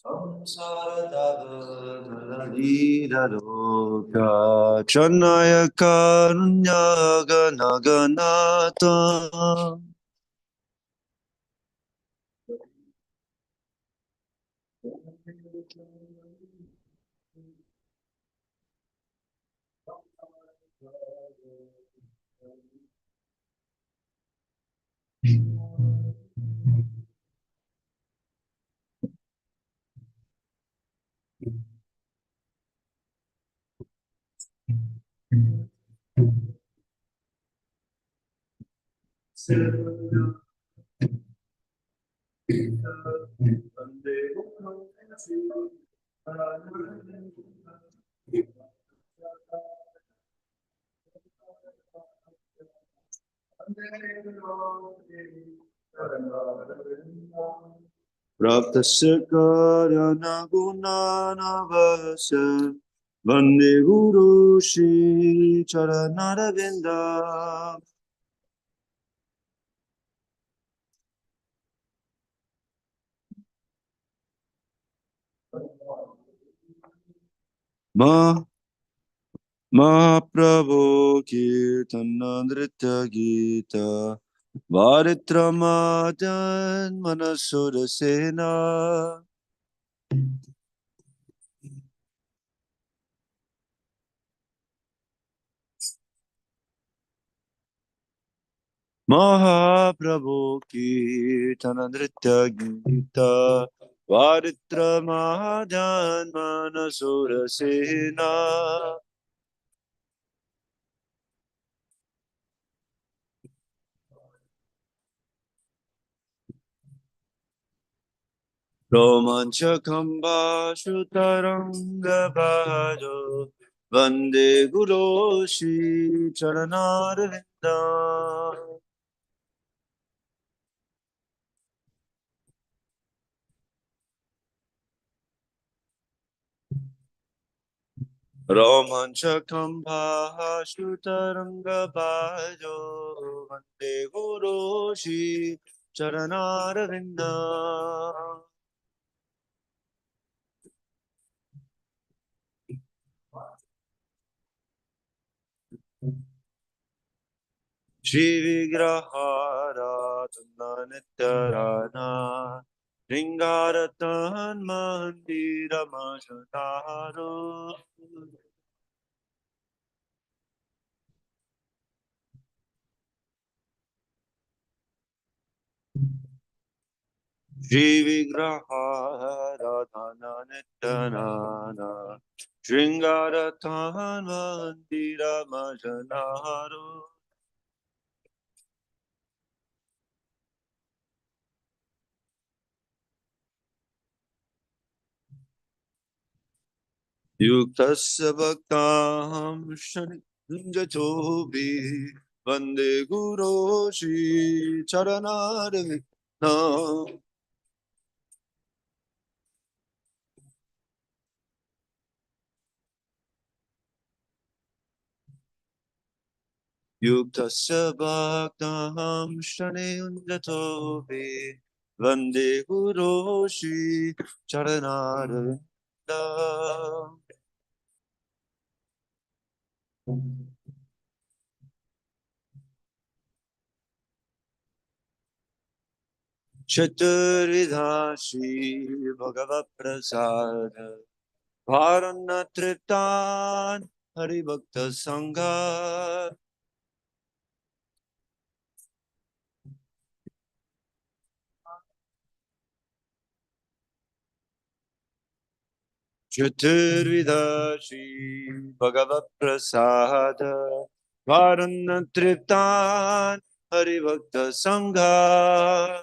Samsara Chanaya Karunya Gana Ganata Praptasya Karyana Gunana Vasya Vande Guru Shri Charanaravinda Mahaprabhu Kirtana Nritya Gita Varitramadan Manasura Sena Mahaprabhu Kirtana Nritya Gita Varitramadan Manasura Sena Romanchakamba Shutaranga Bhajo Vande Guru Shri Charanarvinda Romanchakamba Shutaranga Bhajo Vande Guru Shri Charanarvinda Shri Vigrahara Nittarana Ringaratan Mandira Majanaro Shri Vigrahara Nittarana Ringaratan Mandira Majanaro Yuktasya bhaktam shanjatobi Vande Guru Shri Charanarvindam. Yuktasya bhaktam shanjatobi Vande Guru Shri Charanarvindam. Chaturvidha Shri Bhagavat Prasad Varanatritan Haribhakta Sangha Chaturvidha Shri Bhagavat Prasad Varanatritan Haribhakta Sangha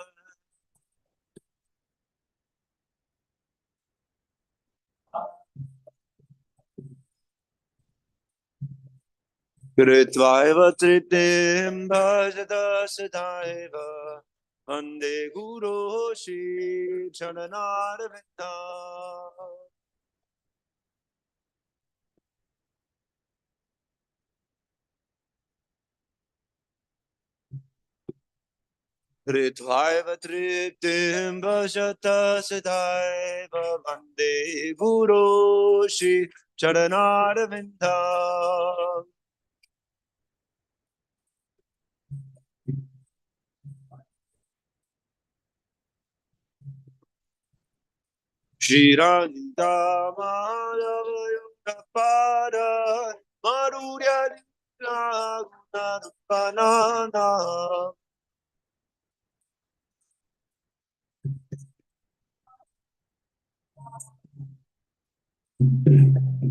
Kritvaiva Tritim Bhajata Siddhaiva Vande Guru Shri Charanarvinda Kritvaiva Tritim Bhajata Siddhaiva Vande Guru Shri Charanarvinda Shiranda Madhavayuga Pada Madhurya Gunarupanana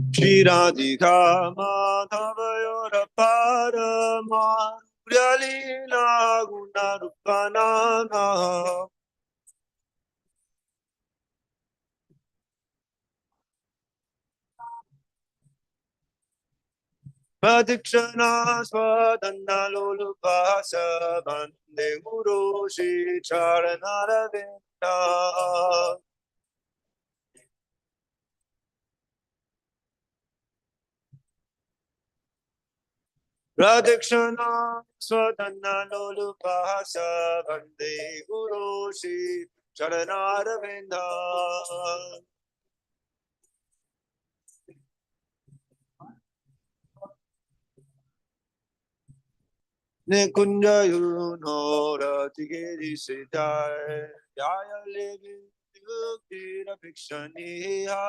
Shiradika Madhavayuga Pada Madhurya Gunarupanana Pradikshana Swadana Lulupasa Bande Guru Shri Charanaravinda Pradikshana Swadana Lulupasa Bande Guru Shri Charanaravinda Nikunja Yunora Tigiri Siddhar Yaya Levi Yukira Bhikshaniya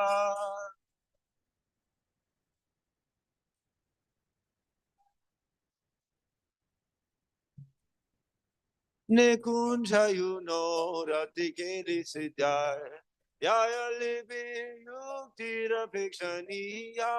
Nikunja Yunora Tigiri Siddhar Yaya Levi Yukira Bhikshaniya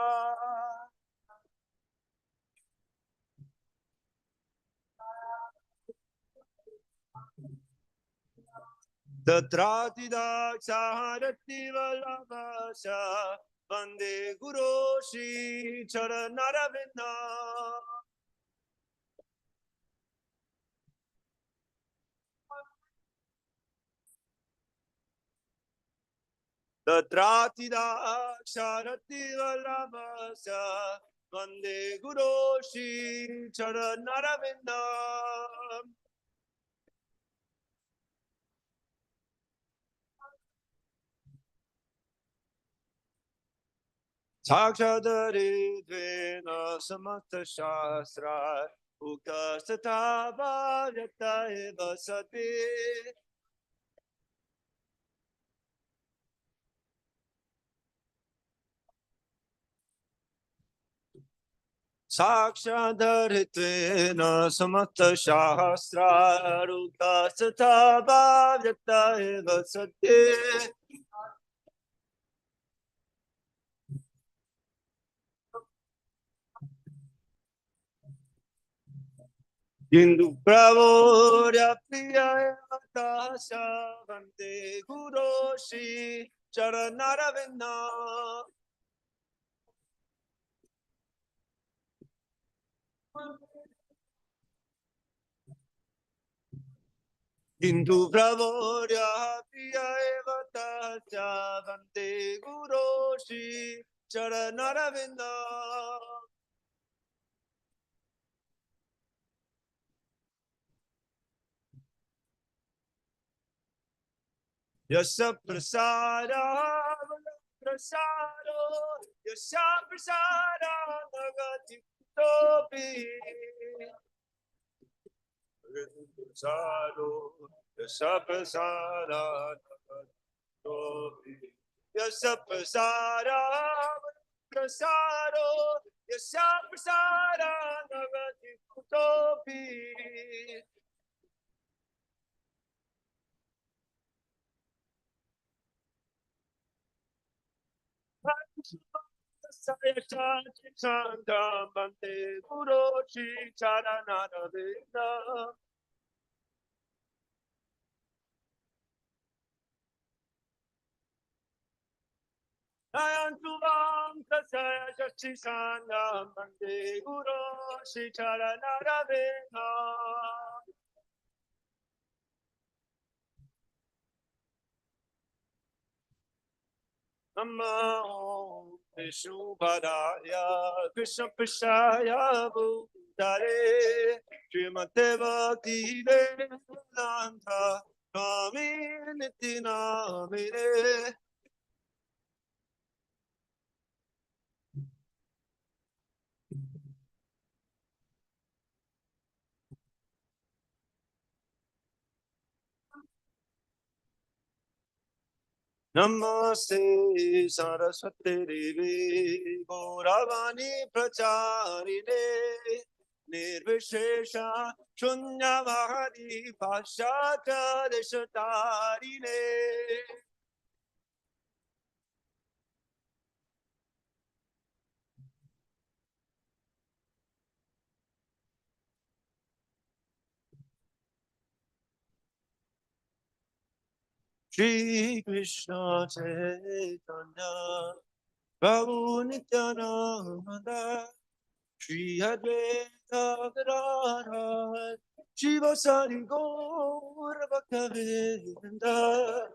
Tatrati Daksharati Valabhasha Vande Guru Shri Charanaravinda Tatrati Daksharati Valabhasha Vande Guru Shri Charanaravinda Sakshadari Dvena Samasta Shastra Ukastata Bhavyata Eva Sati Sakshadharitena Samasta Shastra Ukastata Bhavyata Eva Sati Hindu Pravorya Priya Tasha Vande Guru Shri Charanaravinda Hindu Pravorya Priya Evatasya Vante Guru Shri Charanaravinda Yasa Prasada Prasado Yasa Prasada Nagati Topi Prasado Yasa Prasada Yasa Prasada Prasado Yasa Prasada Nagati Topi Saya Chanda Bante Guru Shri Charanaravinda Nayantuvam Tasaya Shri Chanda Bante Guru Shri Charanaravinda Namo Vishnu Padaya Krishna Prashaya Bhutare Srimate Bhakti Vedanta Swami Nityanamine Namaste Saraswati Devi Gauravani Pracharine Nirvishesha Shunyavadi Pashata Deshatarine Shri Krishna Chaitanya Prabhu Nityananda Shri Advaita Gadadhar Shiva Sari Gaura Bhaktavinda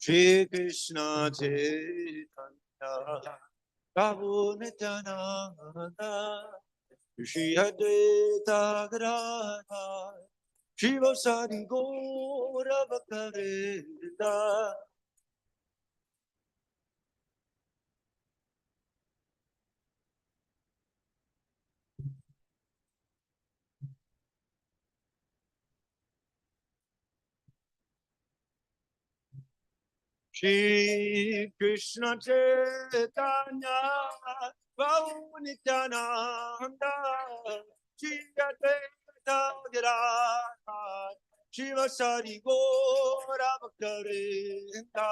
Shri Krishna Chaitanya Prabhu Nityananda Shri Advaita Gadadhar Shiva Sari Gaura Bhaktavinda Shri Krishna Chaitanya Prabhu Nityananda Shri Advaita Gadadhar Shiva Sari Gaura Bhaktavinda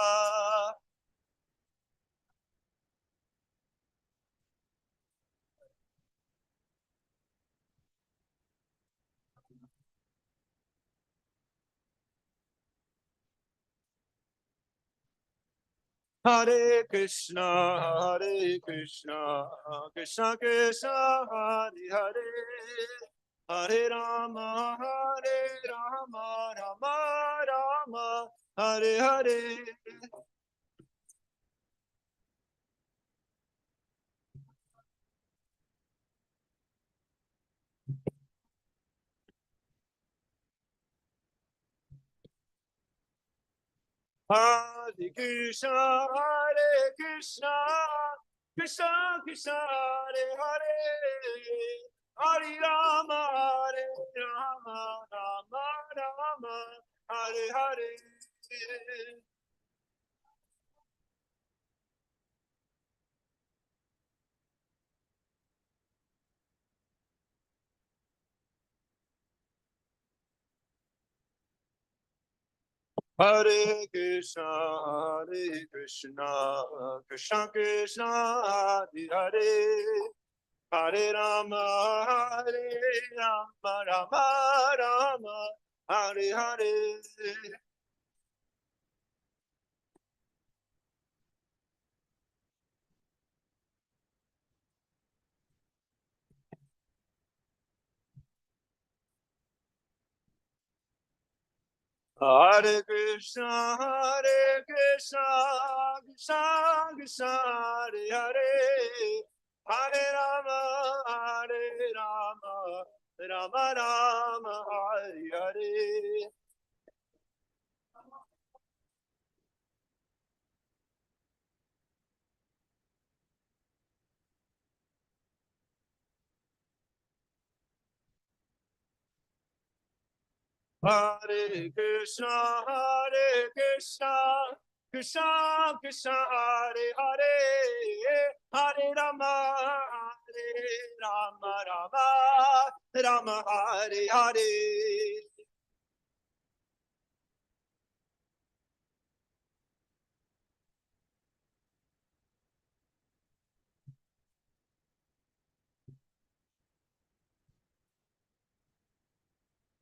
Hare Krishna, Krishna Krishna, Hare Hare, Hare Rama, Rama Rama, Hare Hare. Hare Krishna, Krishna Krishna, Hare Hare, Hare Rama, Rama Rama, Hare Hare. Hare Krishna, Krishna Krishna, Hare Hare, Hare Rama, Rama Rama, Hare Hare. Hare Krishna, Krishna Krishna, Hare Hare, Hare Rama, Rama Rama, Hare Hare. Hare Krishna, Krishna Krishna, Hare Hare, Hare Rama, Rama Hare Hare.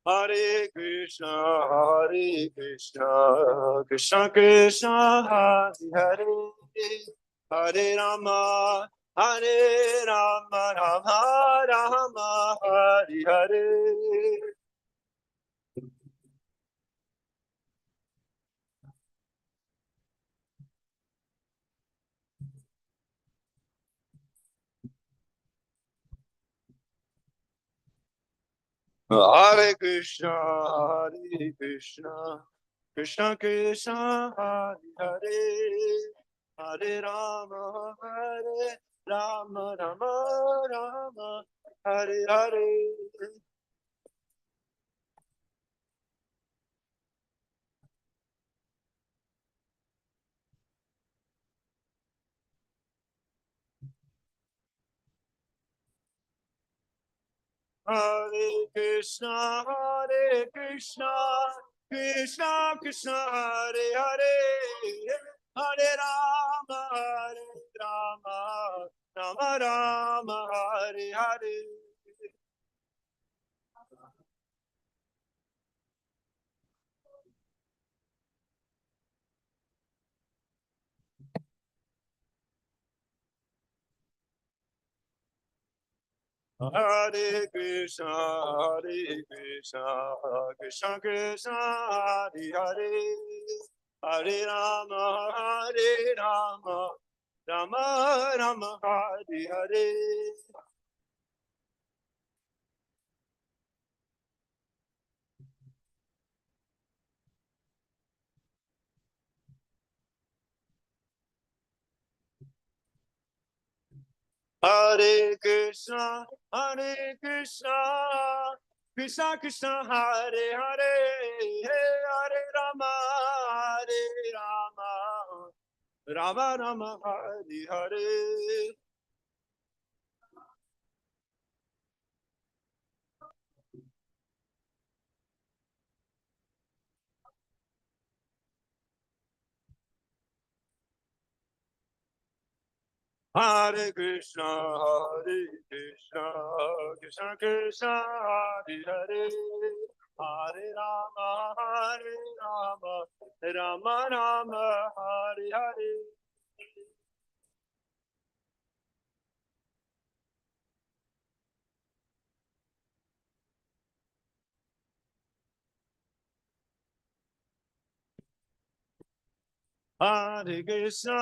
Hare Krishna, Krishna Krishna, Hare Hare, Hare Rama, Rama Rama, Hare Hare. Hare Krishna, Krishna Krishna, Hare Hare, Hare Rama, Rama Rama, Hare Hare. Hare Krishna, Krishna Krishna, Hare Hare, Hare Rama, Rama Rama, Hare Hare. Hare Krishna, Krishna Krishna, Hare Hare, Hare Rama, Rama Rama, Hare Hare. Hare Krishna, Krishna Krishna, Hare Hare, Hare Rama, Rama Rama, Hare Hare. Hare Krishna, Krishna Krishna, Hare Hare, Hare Rama, Rama Rama, Hare Hare. Hare Krishna,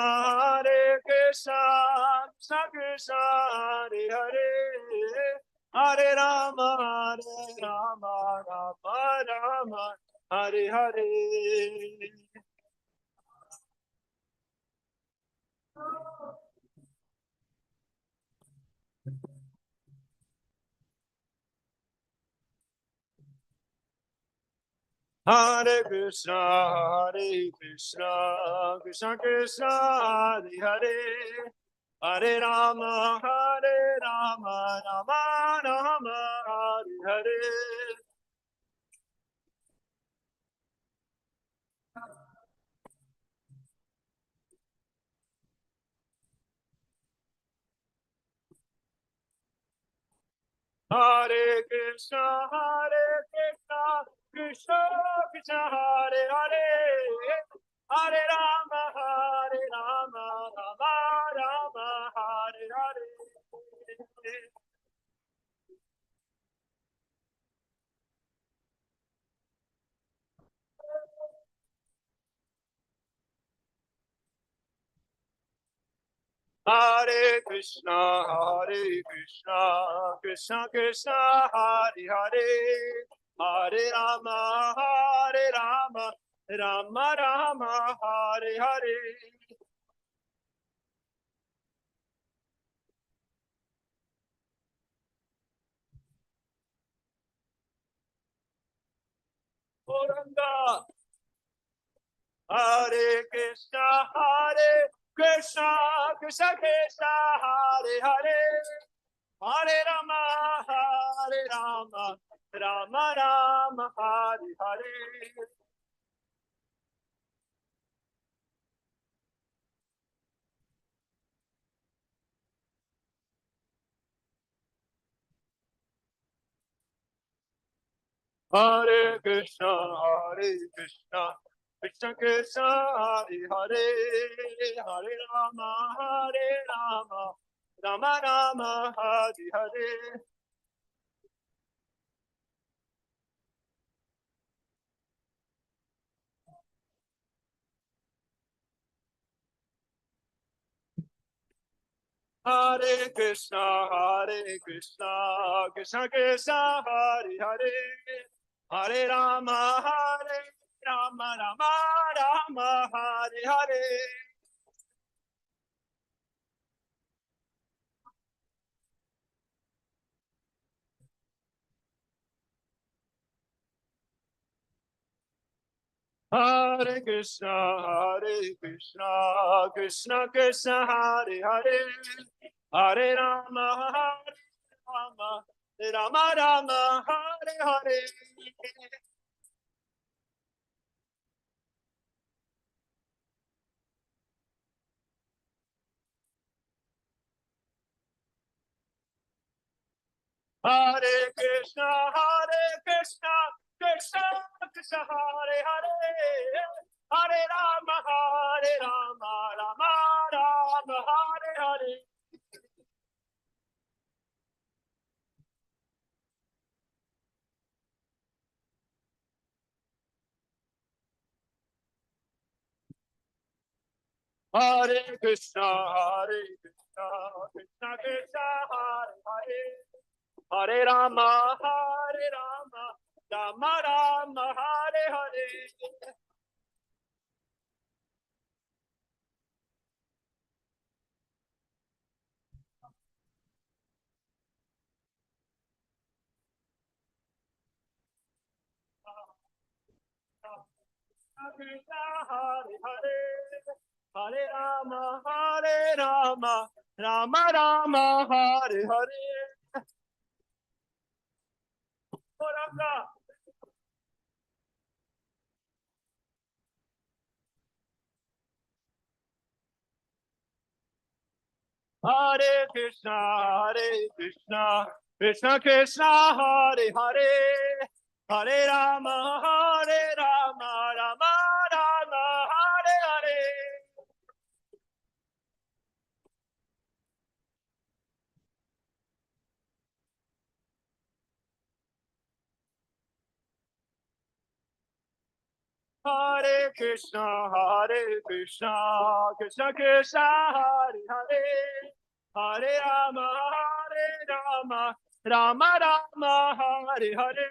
Krishna Krishna, Hare Hare, Hare Rama, Rama, Hare Hare. Hare Krishna, Krishna Krishna, Hare Hare, Hare Rama, Rama, Hare Hare. Hare Krishna, Krishna Krishna, Hare Hare, Hare Rama, Rama Rama, Hare Hare. Hare Krishna, Krishna Krishna, Hare Hare, Hare Rama, Rama Rama, Hare Hare. Oranga. Hare Krishna, Krishna Krishna, Hare Hare, Hare Rama, Rama Rama, Hare Hare. Hare Krishna, Krishna Krishna, Hare Hare, Hare Rama, Rama Rama, Hare Hare. Hare Krishna, Krishna Krishna, Hare Hare, Hare Rama, Rama Rama, Hare Hare. Hare Krishna, Krishna Krishna, Hare Hare, Hare Rama, Rama Rama, Hare Hare. Hare Krishna, Krishna Krishna, Hare Hare, Hare Rama, Rama Rama, Hare Hare. Hare Krishna, Krishna Krishna, Hare Hare, Hare Rama, Rama Rama, Hare Hare. Krishna, Hare Hare, Hare Rama, Rama Rama, Hare Hare. Oranga. Hare Krishna, Krishna Krishna, Hare Hare, Hare Rama, Rama Rama, Hare Hare. Hare Krishna, Krishna Krishna, Hare Hare, Hare Rama, Rama Rama, Hare Hare.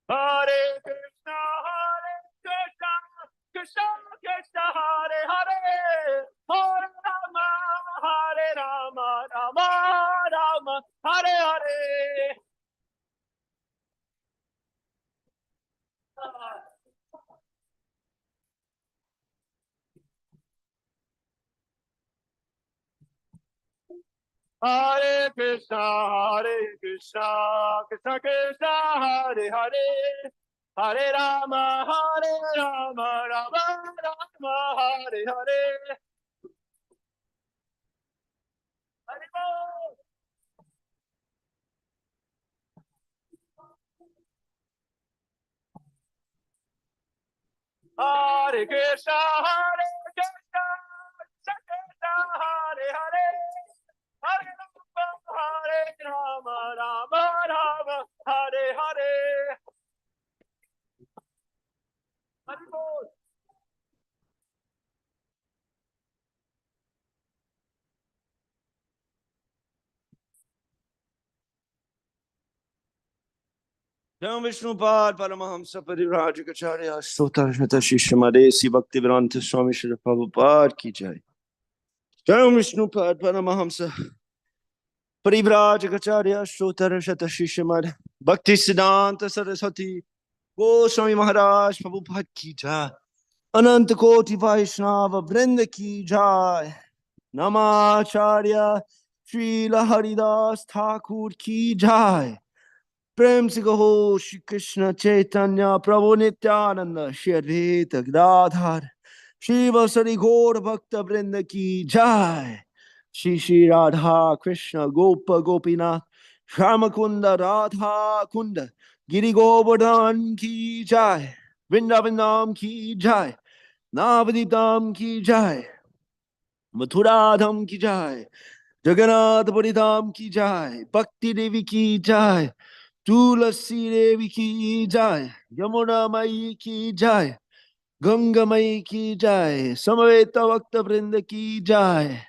Hare Krishna, Krishna Krishna, Hare Hare, Hare Rama, Rama Rama, Hare Hare. Hare Krishna, Krishna Krishna, Hare Hare, Hare Rama, Rama Rama, Hare Hare. Hare Bol. Hare Krishna, Krishna Hare Hare, Hare Rama, Rama Rama, Hare Hare. Hare Bol. Jai Vishnupad Paramahamsa Parivrajacharya Stotarshata Shishamadesi Bhaktivedanta Swami Srila Prabhupada Ki Jai. Jai Vishnupad Paramahamsa Parivrajacharya Stotarshata Shishamad Bhakti Siddhanta Saraswati Goswami Maharaj Prabhupada Ki Jai. Ananta Koti Vaishnava Vrinda Ki Jai. Namacharya Srila Haridas Thakur Ki Jai. प्रेम से कहो श्री कृष्ण चैतन्य प्रभु नित्यानंद श्री अद्वैत गदाधर श्री वसरी गौर भक्त वृंद की जय। श्री श्री राधा कृष्ण गोप गोपीनाथ श्याम कुंद राधा कुंद गिरि गोवर्धन की जय। वृंदावन धाम की जय। नवद्वीप धाम की जय। मथुरा धाम की जय। जगन्नाथपुरी धाम की जय। भक्ति देवी की जय। तुलसी देवी की जय। यमुना मई की जय। गंगा मई की जय। समवेत भक्त वृंद की जय।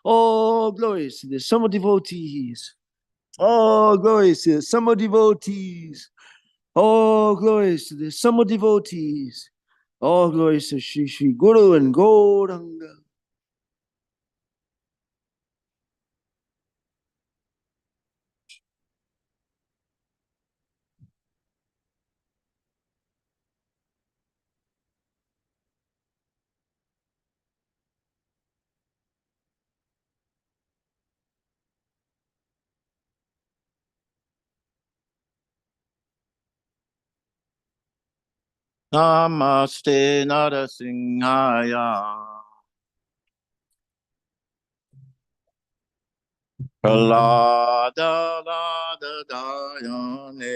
All glories to the summer devotees. All glories to the summer devotees. All glories to the summer devotees. All glories to Shri Shri Guru and Gauranga. Namaste Narasimhaya. Pralada Lada Dayane.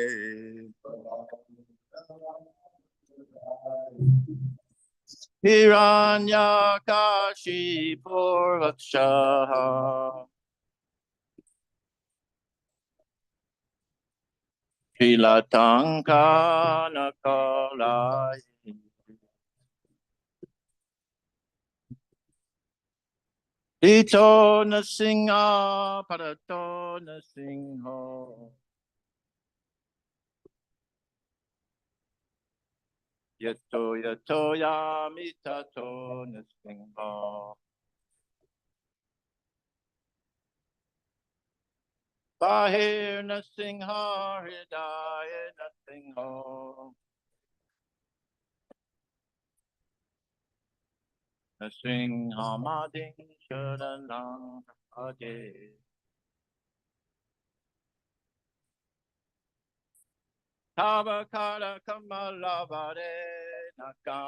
Hiranyakashi Purvakshaha. Shilatanka Nakalai. Ito Nasinga Parato Nasingho. Yato Yato Yamitato Nasingho. Bahir Nasingha Hridaya Nasingho. Nasingha Madin Sharanam Ade. Tavakara Kamalavare Naka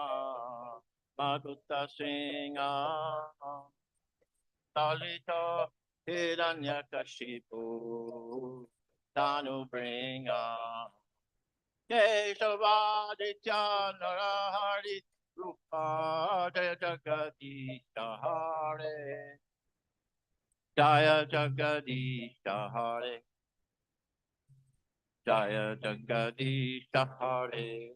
Madutta Singa Talito Hiranyakashipu Tanu Bringa Keshavaditya Narahari Rupa Jaya Jagadisha Hare Jaya Jagadisha Hare Jaya Jagadisha Hare.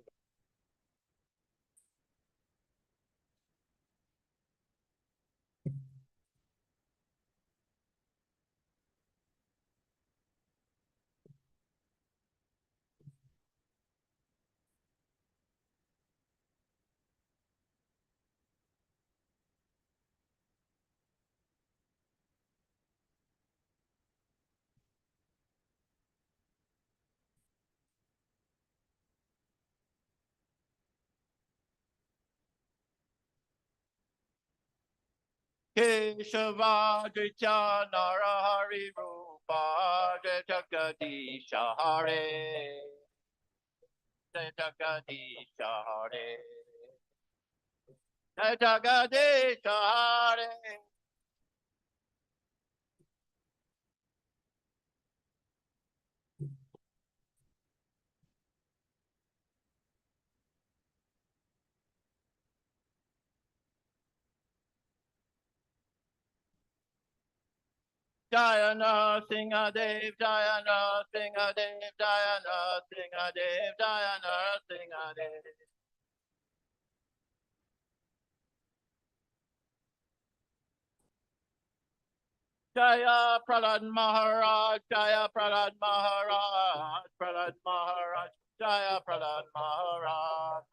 Keshavaditya Narahari Rupa Jagadisha Hare Jai Jagadisha Hare. Jai Jagadisha Hare. Jayana Singadev, Jayana Singadev, Jayana Singadev, Jayana Singadev. Jaya Prahlad Maharaj, Jaya Prahlad Maharaj, Prahlad Maharaj, Jaya Prahlad Maharaj.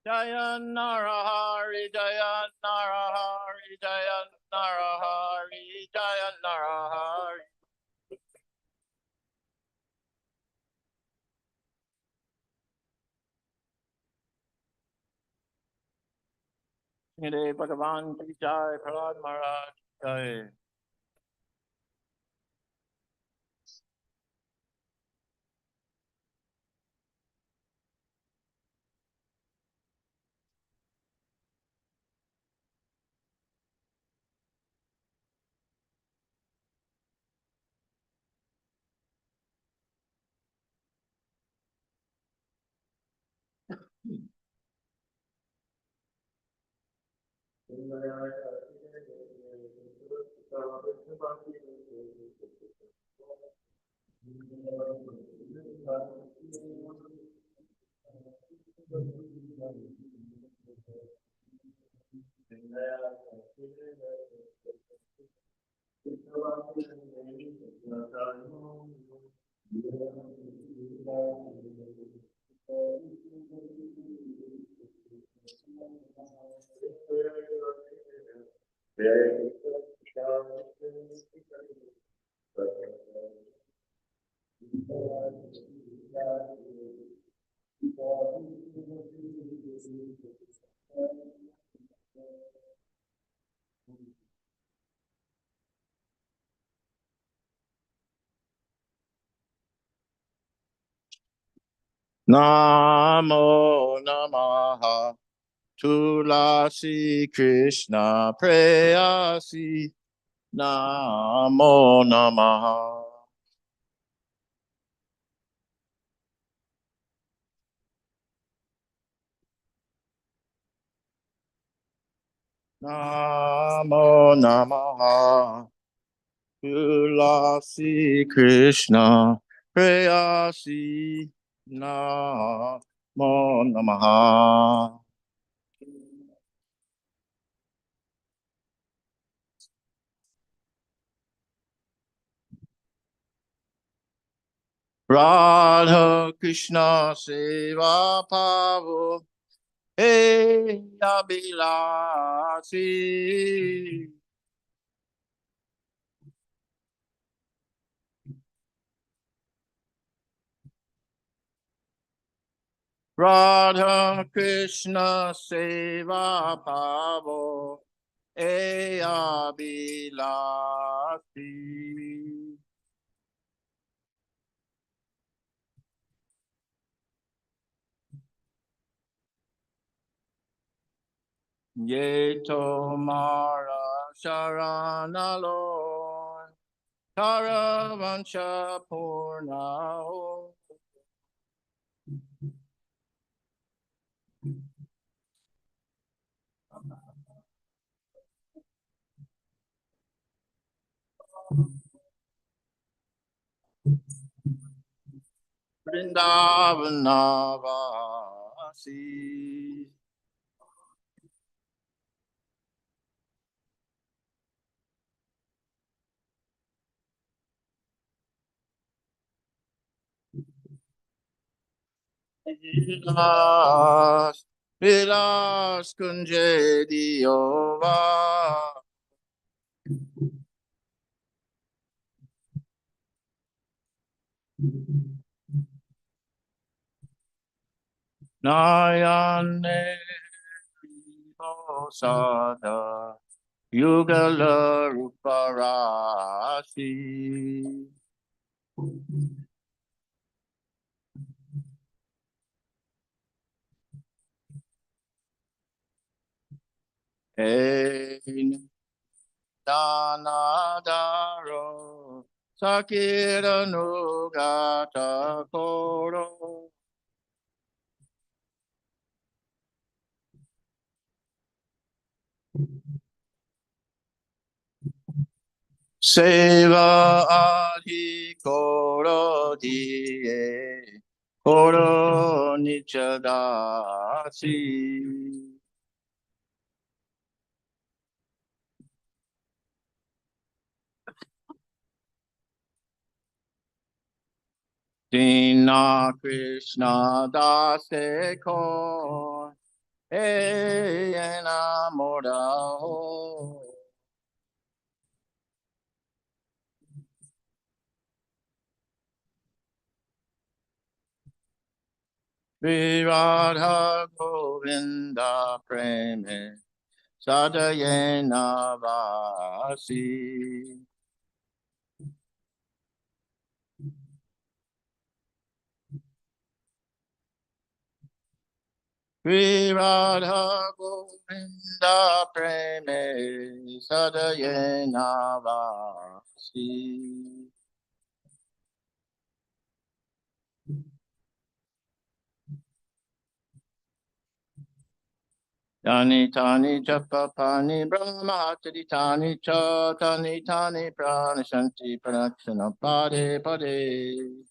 Jaya Narahari, Jaya Narahari, Jaya Narahari, Jaya Narahari. Hare Bhagavan Ki Jai, Prahlad Maharaj Jai. Namo Namaha Tulasi Krishna Prayasi Namo Namaha. Namo Namaha Tulasi Krishna Prayasi Namo Namaha. Radha Krishna Seva Pavo Hey Abhilasi. Radha Krishna Seva Pavo Eya Bilasi. Yeto Mara Sharanalo Taravancha Purna Vrindavanavasi. Vilas, Vilas Kunje Diova. Nayane Sada Yugala Ruparasi. Ein Danadaro Sakira Nugata Koro. Seva Adi Koro Die Koro Nichadasi. Dina Krishna Dase Kon Enamorado. Viradha Govinda Preme Sadayena Vasi. Viradha Govinda Preme Sadayena Vasi. Tani tani japa pani brahma tani tani cha tani tani prana shanti pranakshana pade pade.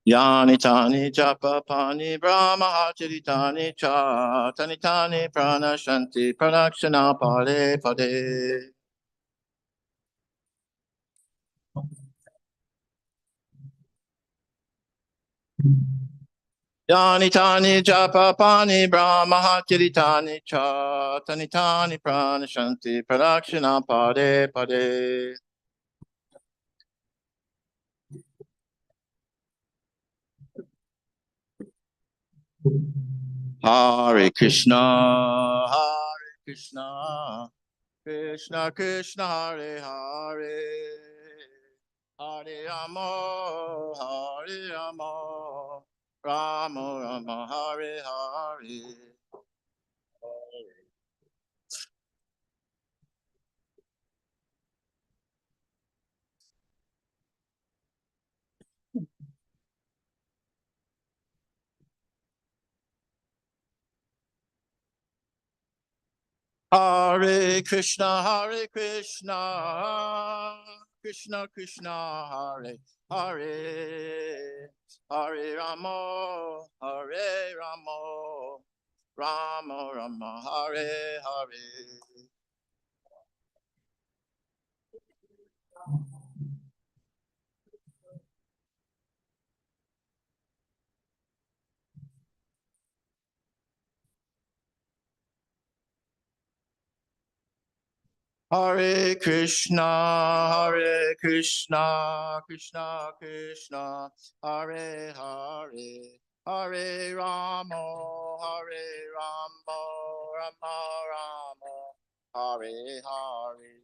Yani tani japa pani brahma tani tani cha tani tani prana shanti pranakshana pade pade. Yani tani japa pani brahma tani tani cha tani tani prana shanti pranakshana pade pade. Hare Krishna, Hare Krishna, Krishna Krishna, Hare Hare, Hare Rama, Hare Rama, Rama Rama, Hare Hare. Hare Krishna, Krishna Krishna, Hare Hare, Hare Rama, Hare Rama, Rama Rama, Hare Hare. Hare Krishna, Krishna Krishna, Hare Hare, Hare Rama, Hare Rama, Rama Rama, Hare Hare.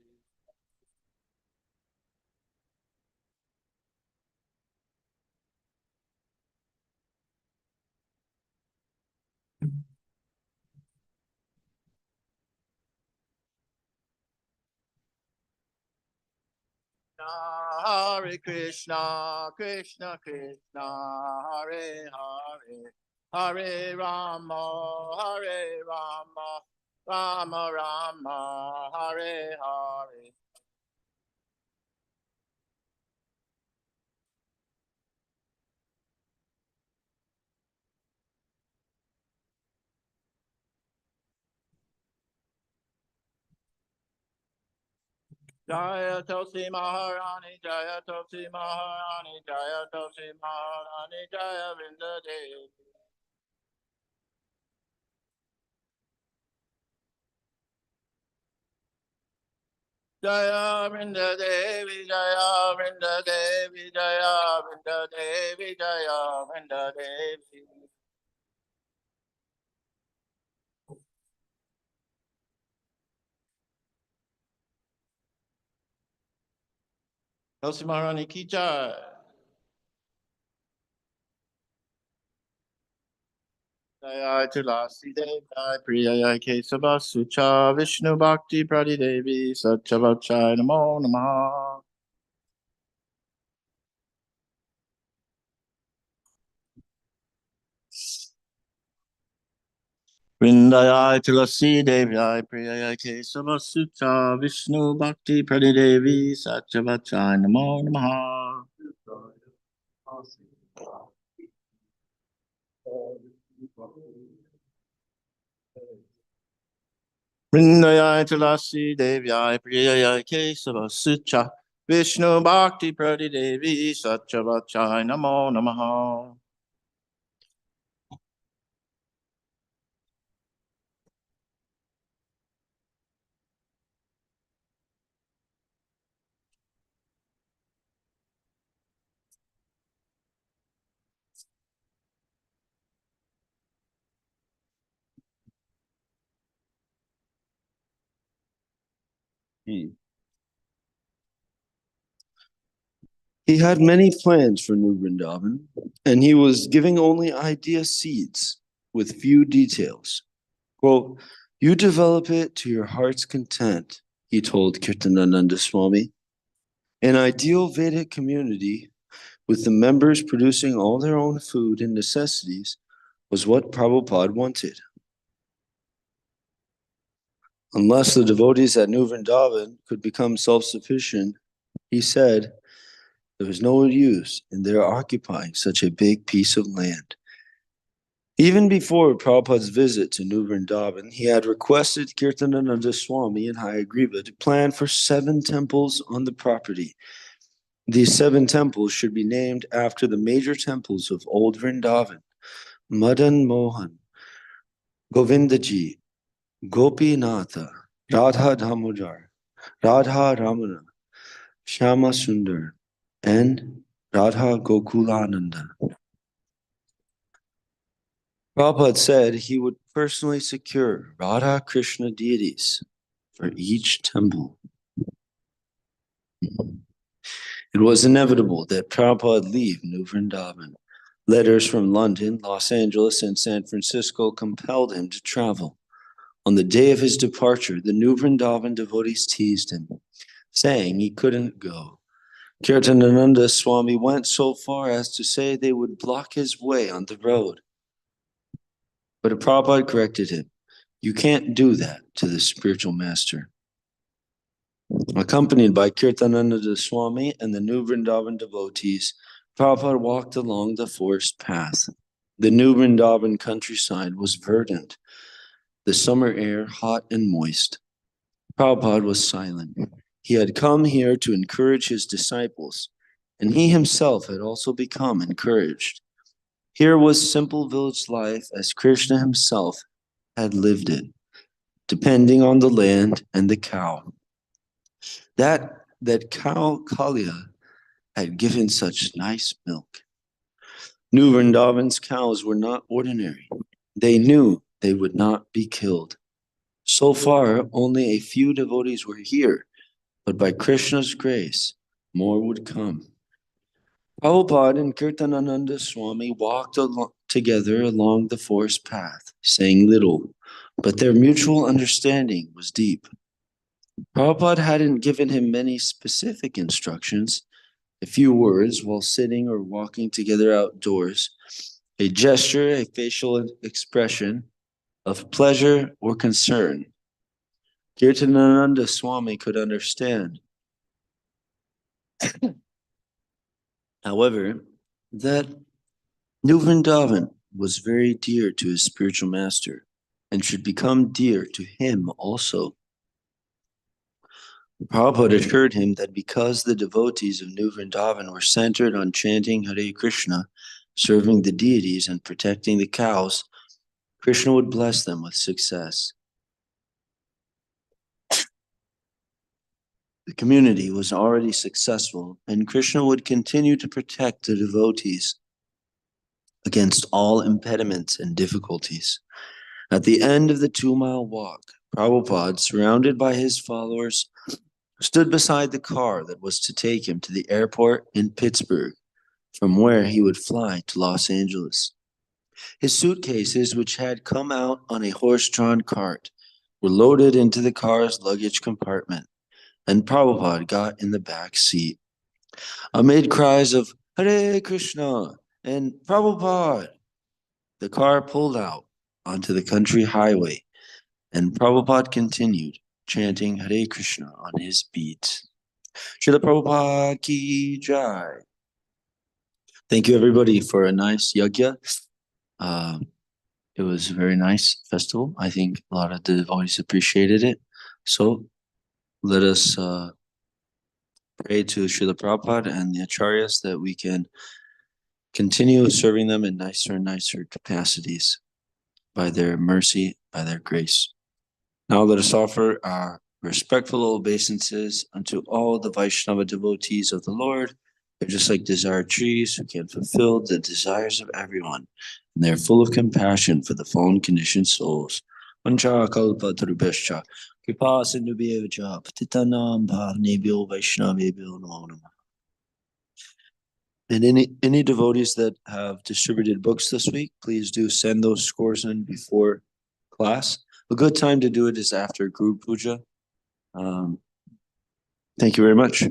Hare Krishna, Krishna Krishna, Hare Hare, Hare Rama, Hare Rama, Rama Rama, Hare Hare. Jaya Tulsi Maharani, Jaya Tulsi Maharani, Jaya Tulsi Maharani, Jaya Vrinda Devi. Jaya Vrinda Devi, Jaya Vrinda Devi, Jaya Vrinda Devi, Jaya Vrinda Devi. Tulsi Maharani ki jai. Jaya Tulasi Devi, Priya Kesava Sucha, Vishnu Bhakti Prati Devi, Satchavachai Namo Namaha. Vrindaya Tulasi Devi, Priya Kesava Sucha, Vishnu Bhakti Prati Devi, Satchavachai Namo Namaha. Vrindaya Tulasi Devyai Priyaya Kesava Sucha Vishnu Bhakti Prati Devi Satchavachai Namo Namaha. He had many plans for New Vrindavan, and he was giving only idea seeds with few details. Quote, "You develop it to your heart's content," he told Kirtanananda Swami. An ideal Vedic community with the members producing all their own food and necessities was what Prabhupada wanted. Unless the devotees at New Vrindavan could become self-sufficient, he said, there was no use in their occupying such a big piece of land. Even before Prabhupada's visit to New Vrindavan, he had requested Kirtanananda Swami and Hayagriva to plan for 7 temples on the property. These 7 temples should be named after the major temples of Old Vrindavan: Madan Mohan, Govindaji, Gopinatha, Radha Damodar, Radha Ramana, Shyama Sundar, and Radha Gokulananda. Prabhupada said he would personally secure Radha Krishna deities for each temple. It was inevitable that Prabhupada leave New Vrindavan. Letters from London, Los Angeles, and San Francisco compelled him to travel. On the day of his departure, the New Vrindavan devotees teased him, saying he couldn't go. Kirtanananda Swami went so far as to say they would block his way on the road. But Prabhupada corrected him. You can't do that to the spiritual master. Accompanied by Kirtanananda Swami and the New Vrindavan devotees, Prabhupada walked along the forest path. The New Vrindavan countryside was verdant, the summer air hot and moist. Prabhupada was silent. He had come here to encourage his disciples, and he himself had also become encouraged. Here was simple village life as Krishna himself had lived it, depending on the land and the cow. That cow Kalia had given such nice milk. New Vrindavan's cows were not ordinary. They knew they would not be killed. So far, only a few devotees were here, but by Krishna's grace, more would come. Prabhupada and Kirtanananda Swami walked together along the forest path, saying little, but their mutual understanding was deep. Prabhupada hadn't given him many specific instructions, a few words while sitting or walking together outdoors, a gesture, a facial expression of pleasure or concern. Kirtanananda Swami could understand. However, that New Vrindavan was very dear to his spiritual master and should become dear to him also. Prabhupada assured him that because the devotees of New Vrindavan were centered on chanting Hare Krishna, serving the deities and protecting the cows, Krishna would bless them with success. The community was already successful, and Krishna would continue to protect the devotees against all impediments and difficulties. At the end of the 2-mile walk, Prabhupada, surrounded by his followers, stood beside the car that was to take him to the airport in Pittsburgh, from where he would fly to Los Angeles. His suitcases, which had come out on a horse-drawn cart, were loaded into the car's luggage compartment, and Prabhupada got in the back seat. Amid cries of Hare Krishna and Prabhupada, the car pulled out onto the country highway, and Prabhupada continued chanting Hare Krishna on his beat. Srila Prabhupada ki jai. Thank you, everybody, for a nice yajna. It was a very nice festival. I think a lot of the devotees appreciated it. So let us pray to Srila Prabhupada and the Acharyas that we can continue serving them in nicer and nicer capacities by their mercy, by their grace. Now let us offer our respectful obeisances unto all the Vaishnava devotees of the Lord. They're just like desired trees who can fulfill the desires of everyone, and they're full of compassion for the fallen conditioned souls. Vancha kalpatarubhascha, kripa sindhubhyevacha, patitanam bhavanebhyo vaishnavebhyo namo namah. And any devotees that have distributed books this week, please do send those scores in before class. A good time to do it is after Guru Puja. Thank you very much.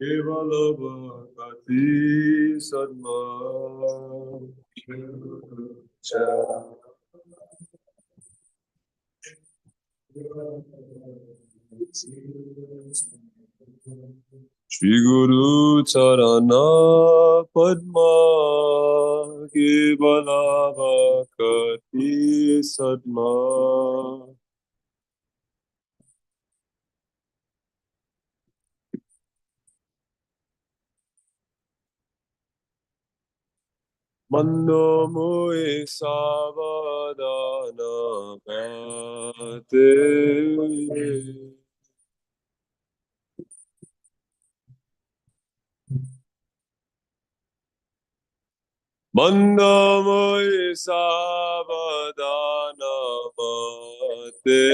Kevalavakati Sadma Shri Guru Charana Padma Kevalavakati Sadma Mando Mui Savadana Pate Mando Mui Savadana Pate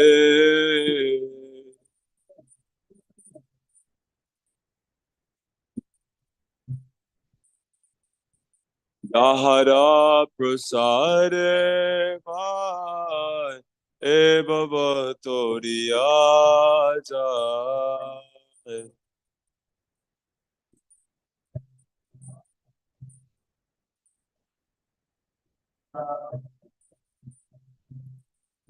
Dahara Prasare Bhai Eva Vatoriya Jai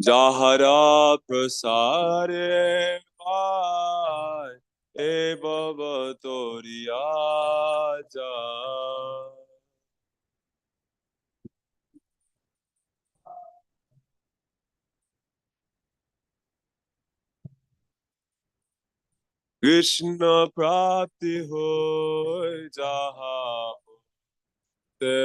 Jahara Prasare Bhai Eva Vatoriya Jai Krishna Prapti Hoy Jaha Te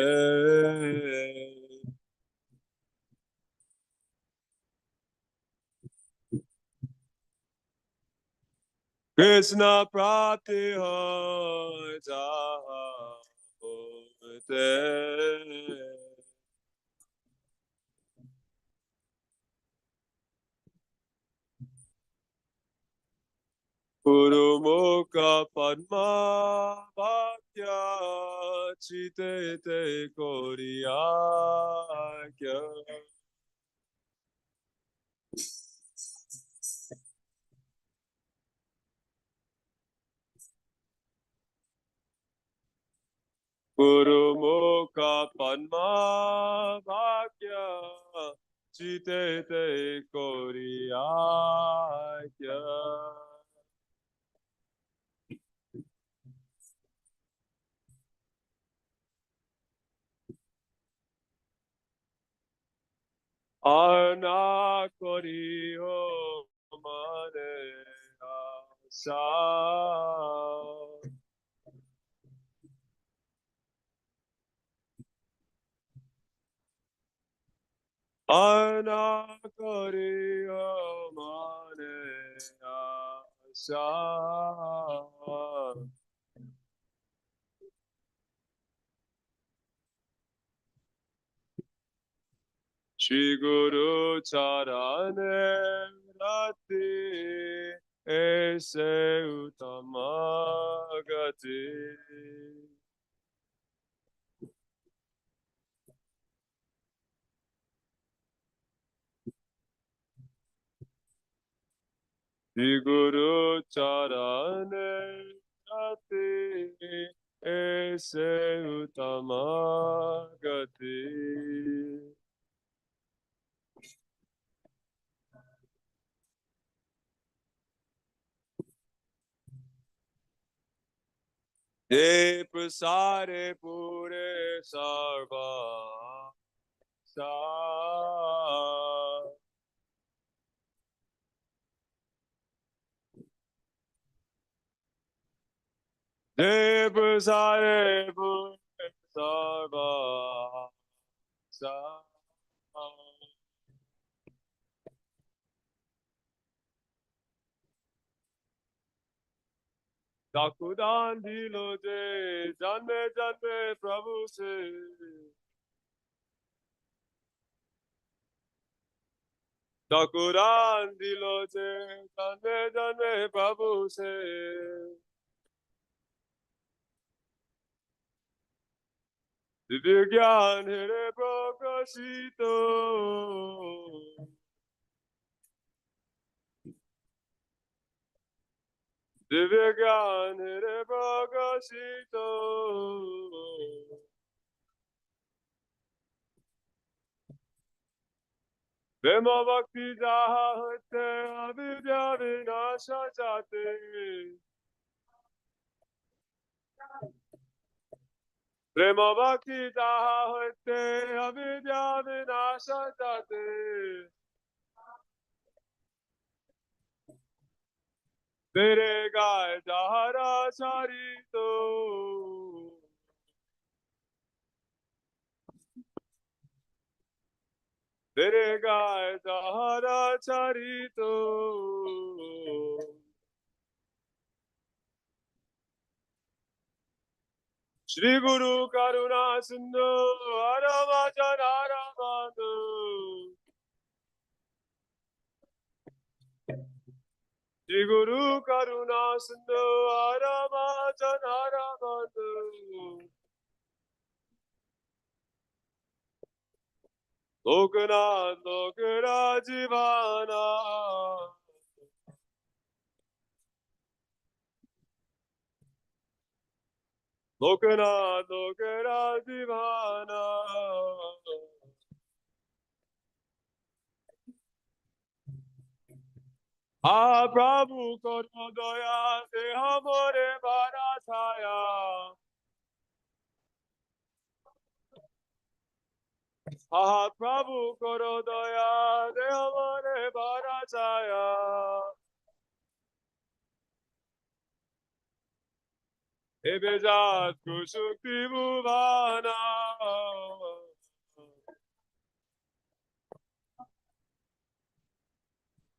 Krishna Prapti Hoy Jaha Te Guru Mukha Padma Bhakya Chite Te Koriyakya Guru Mukha Padma Bhakya Chite Te Koriyakya Arna Kori Ho Mane Asa na kori mane asa. Shri Guru Charane Rati Aise Uttama Gati. Shri Guru Charane Rati Aise Uttama Gati. De prasare pure sarva sa. De prasare pure sarva sa. दाकुदान दिलो जे जन्मे जन्मे प्रभु से दाकुदान दिलो जे जन्मे जन्मे प्रभु से दिव्य ज्ञान हरे प्रकाशितो दिव्य ज्ञान हरे प्रकाशितो प्रेम भक्ति जहाँ होते अविद्या विनाश जाते प्रेम भक्ति जहाँ होते अविद्या विनाश जाते तेरे गाय जहरा सारी तो तेरे गाय जहरा सारी तो श्री गुरु करुणा सिंधु हर वचन हर बंधु श्री गुरु करुणा सिंधु हर वचन हर बंधु लोकनाथ लोकरा जीवाना लोकनाथ लोकरा जीवाना आ प्रभु करो दया से हमारे बारा छाया आ प्रभु करो दया से हमारे बारा छाया ए बेजात को शक्ति बुभाना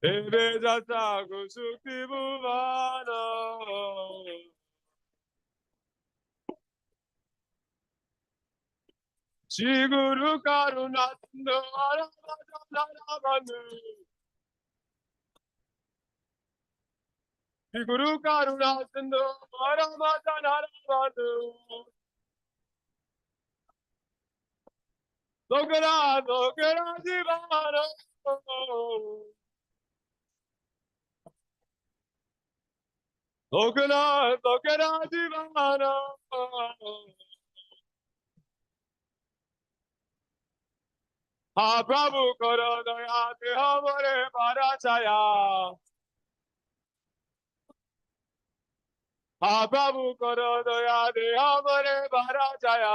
ए बेजात को शक्ति बुभाना श्री गुरु करुणा सिंधु हर वचन बंधु श्री गुरु करुणा सिंधु हर वचन बंधु लोकरा जीवाना लोकरा जीवाना हाँ प्रभु करो दया से हमारे बारा छाया हाँ प्रभु करो दया से हमारे बारा छाया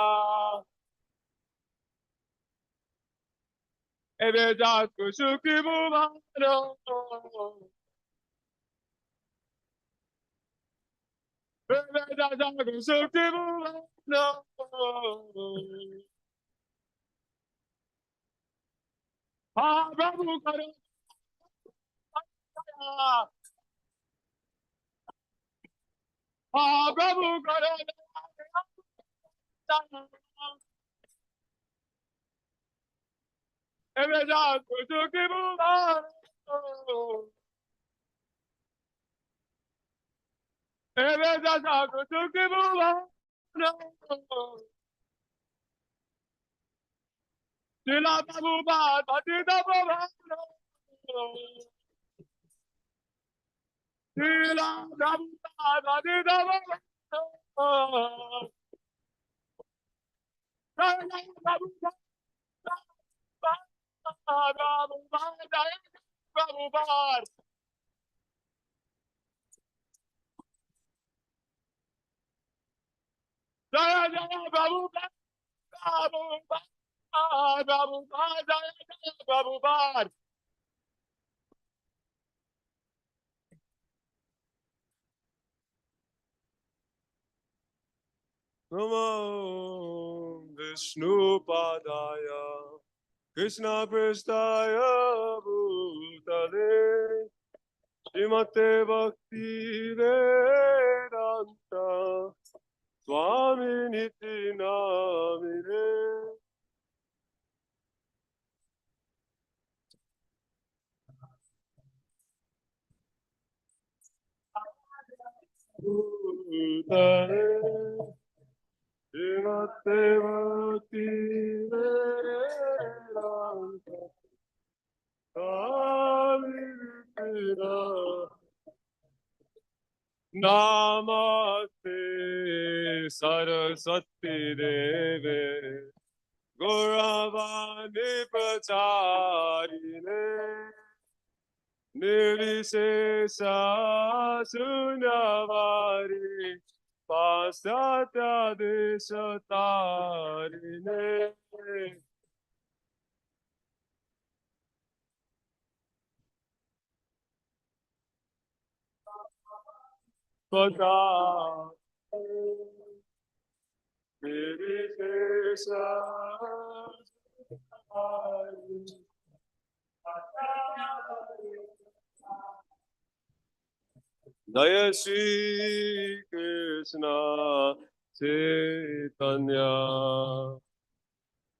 एवे जात को सुखी बुभानो एवे जात को सुखी बुभानो। Ha Prabhu Karan Ha Prabhu Karan Eveja Kutuki Bhuvan Eveja Kutuki Bhuvan Sila Prabhupada Patita Bhuvan Sila Prabhupada Patita Bhuvan Prabhupada Prabhupada Jaya Jaya Prabhupada Prabhupada Prabhupada Jaya Jaya Prabhupada Namo Vishnu Padaya Krishna Prestaya Bhutale Srimate Bhakti Vedanta Swami Niti Namire Bhutale Srimate Bhakti Vedanta Swami Niti Namire Namaste Saraswati Deve Gauravani Pracharine Nirvishesha Sunyavari Paschatya Deshatarine Pada Nirvishesha Jaya Shri Krishna Chaitanya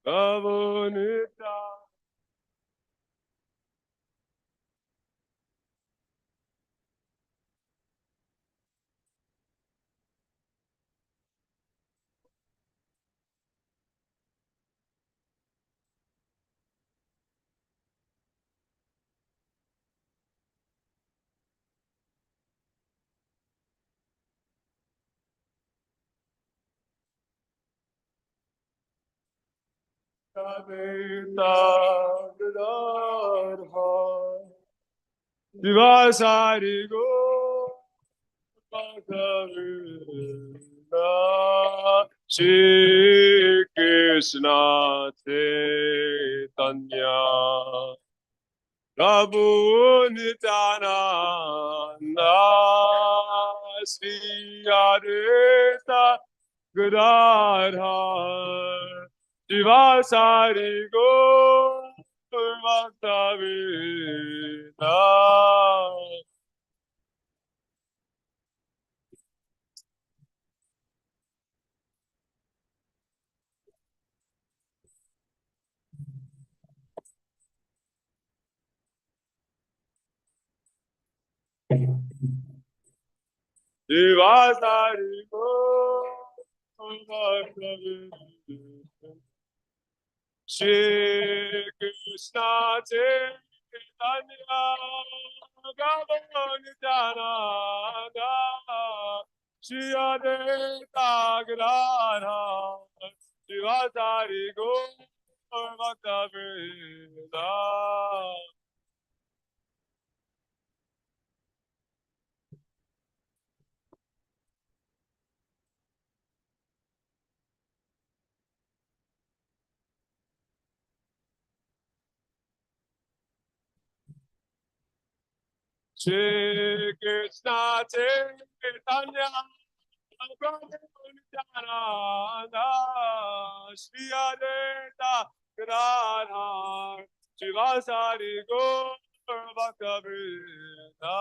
Prabhu Nityananda Kavita Gadadhar Divasari Go Bhagavata Shri Krishna Chaitanya Prabhu Nityananda Sri Advaita Gadadhar Divasari Go Bhagavata Divasari Go Bhagavata Shri Krishna Chaitanya Prabhu Nityananda Shri Advaita Gadadhar Shivasari Gaur Bhakta-vrinda Shri Krishna Chaitanya Prabhu Nityananda Shri Advaita Gadadhar Shivasari Gaur Bhakta Vrinda.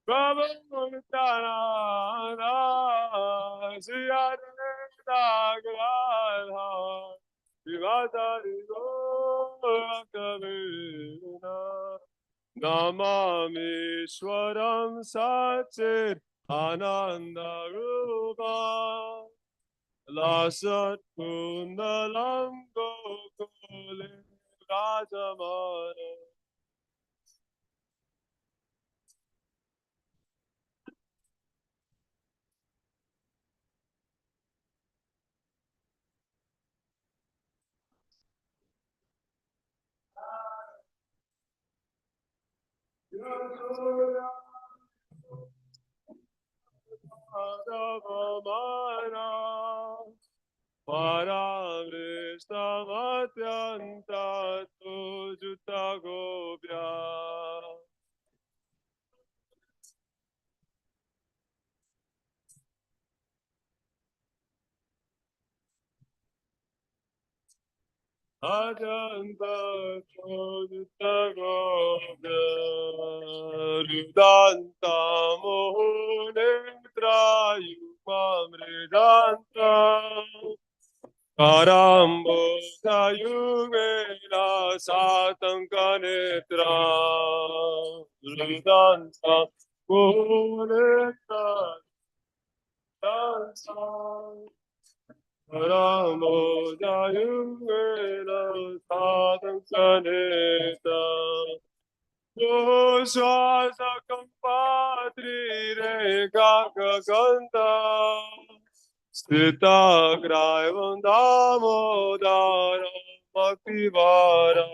Prabhu Nityananda, Shri Radha Radha, Shivasari Gaur Bhakta Vrinda. Namami Swaram Satchit Ananda Rupa Lasat Kundalam Gokule Rajamana. Adavamana Paramrishtamathyanta Tujuta Gopya. Ajanta Tujuta Gopya Rudanta Mohunetra Yupamridanta Karambo Sayugena Satankanetra Rudanta Mohunetra Karambo Sayugena Satankanetra Swasa Kampatri Reka Ganta Stita Graivam Damodara Bhaktivara.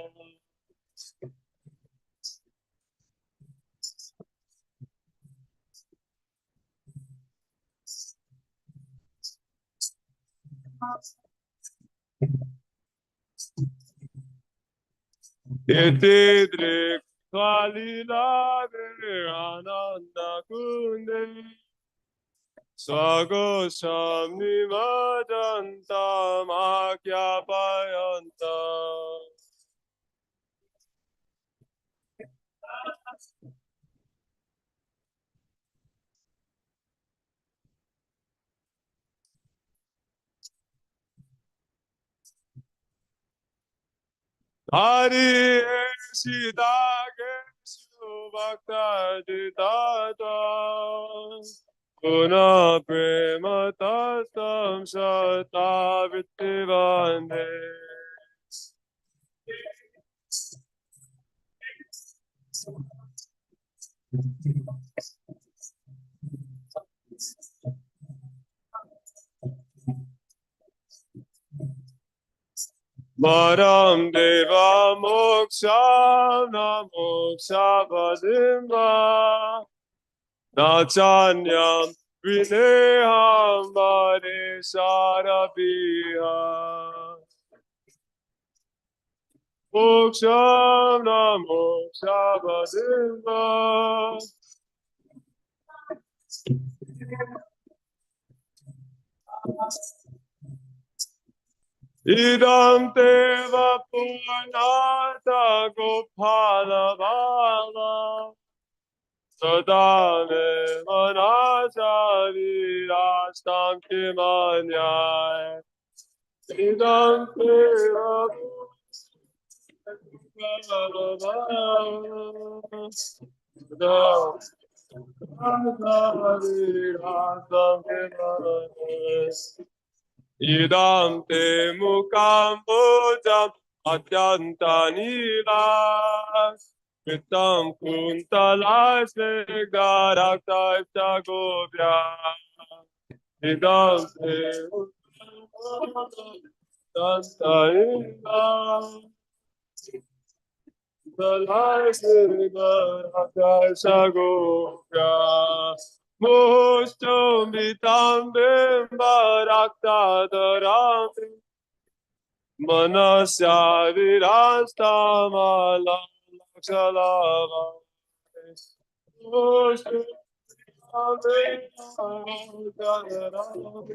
Iti Drik Kalilade Ananda Kunde Swagosam Nivadanta Makyapayanta. Hari Siddhage Bhakta Jitata Guna Prema Tatam Sata Vittivande. Maram Deva Moksha Namoksha Vadimva Nachanyam Vineham Vade Sarabhiya Moksha Namoksha Vadimva Idam Deva Purnata Gopala Bala Sadame Manasari Rastam Kimanyai Idam Deva Purnata Idam te mukam bujam atyantanila Vitam kuntalas garakta chagobya Idam te mukam atyantanila Mustum vitam bimbarakta daram manasya virasta malaksalava Mustum vitam bimbarakta daram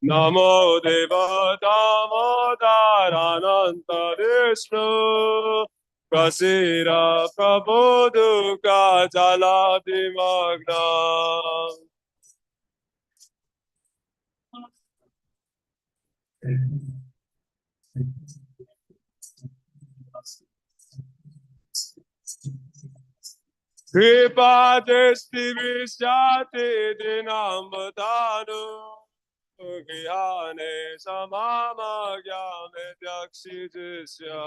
Namo Deva Damodarananta Vishnu Prasira Prabodhuka Jalati Magna. Kripa Desti Vishyati Dinam Badanu Gyane Samama Gyame Dyakshidisya.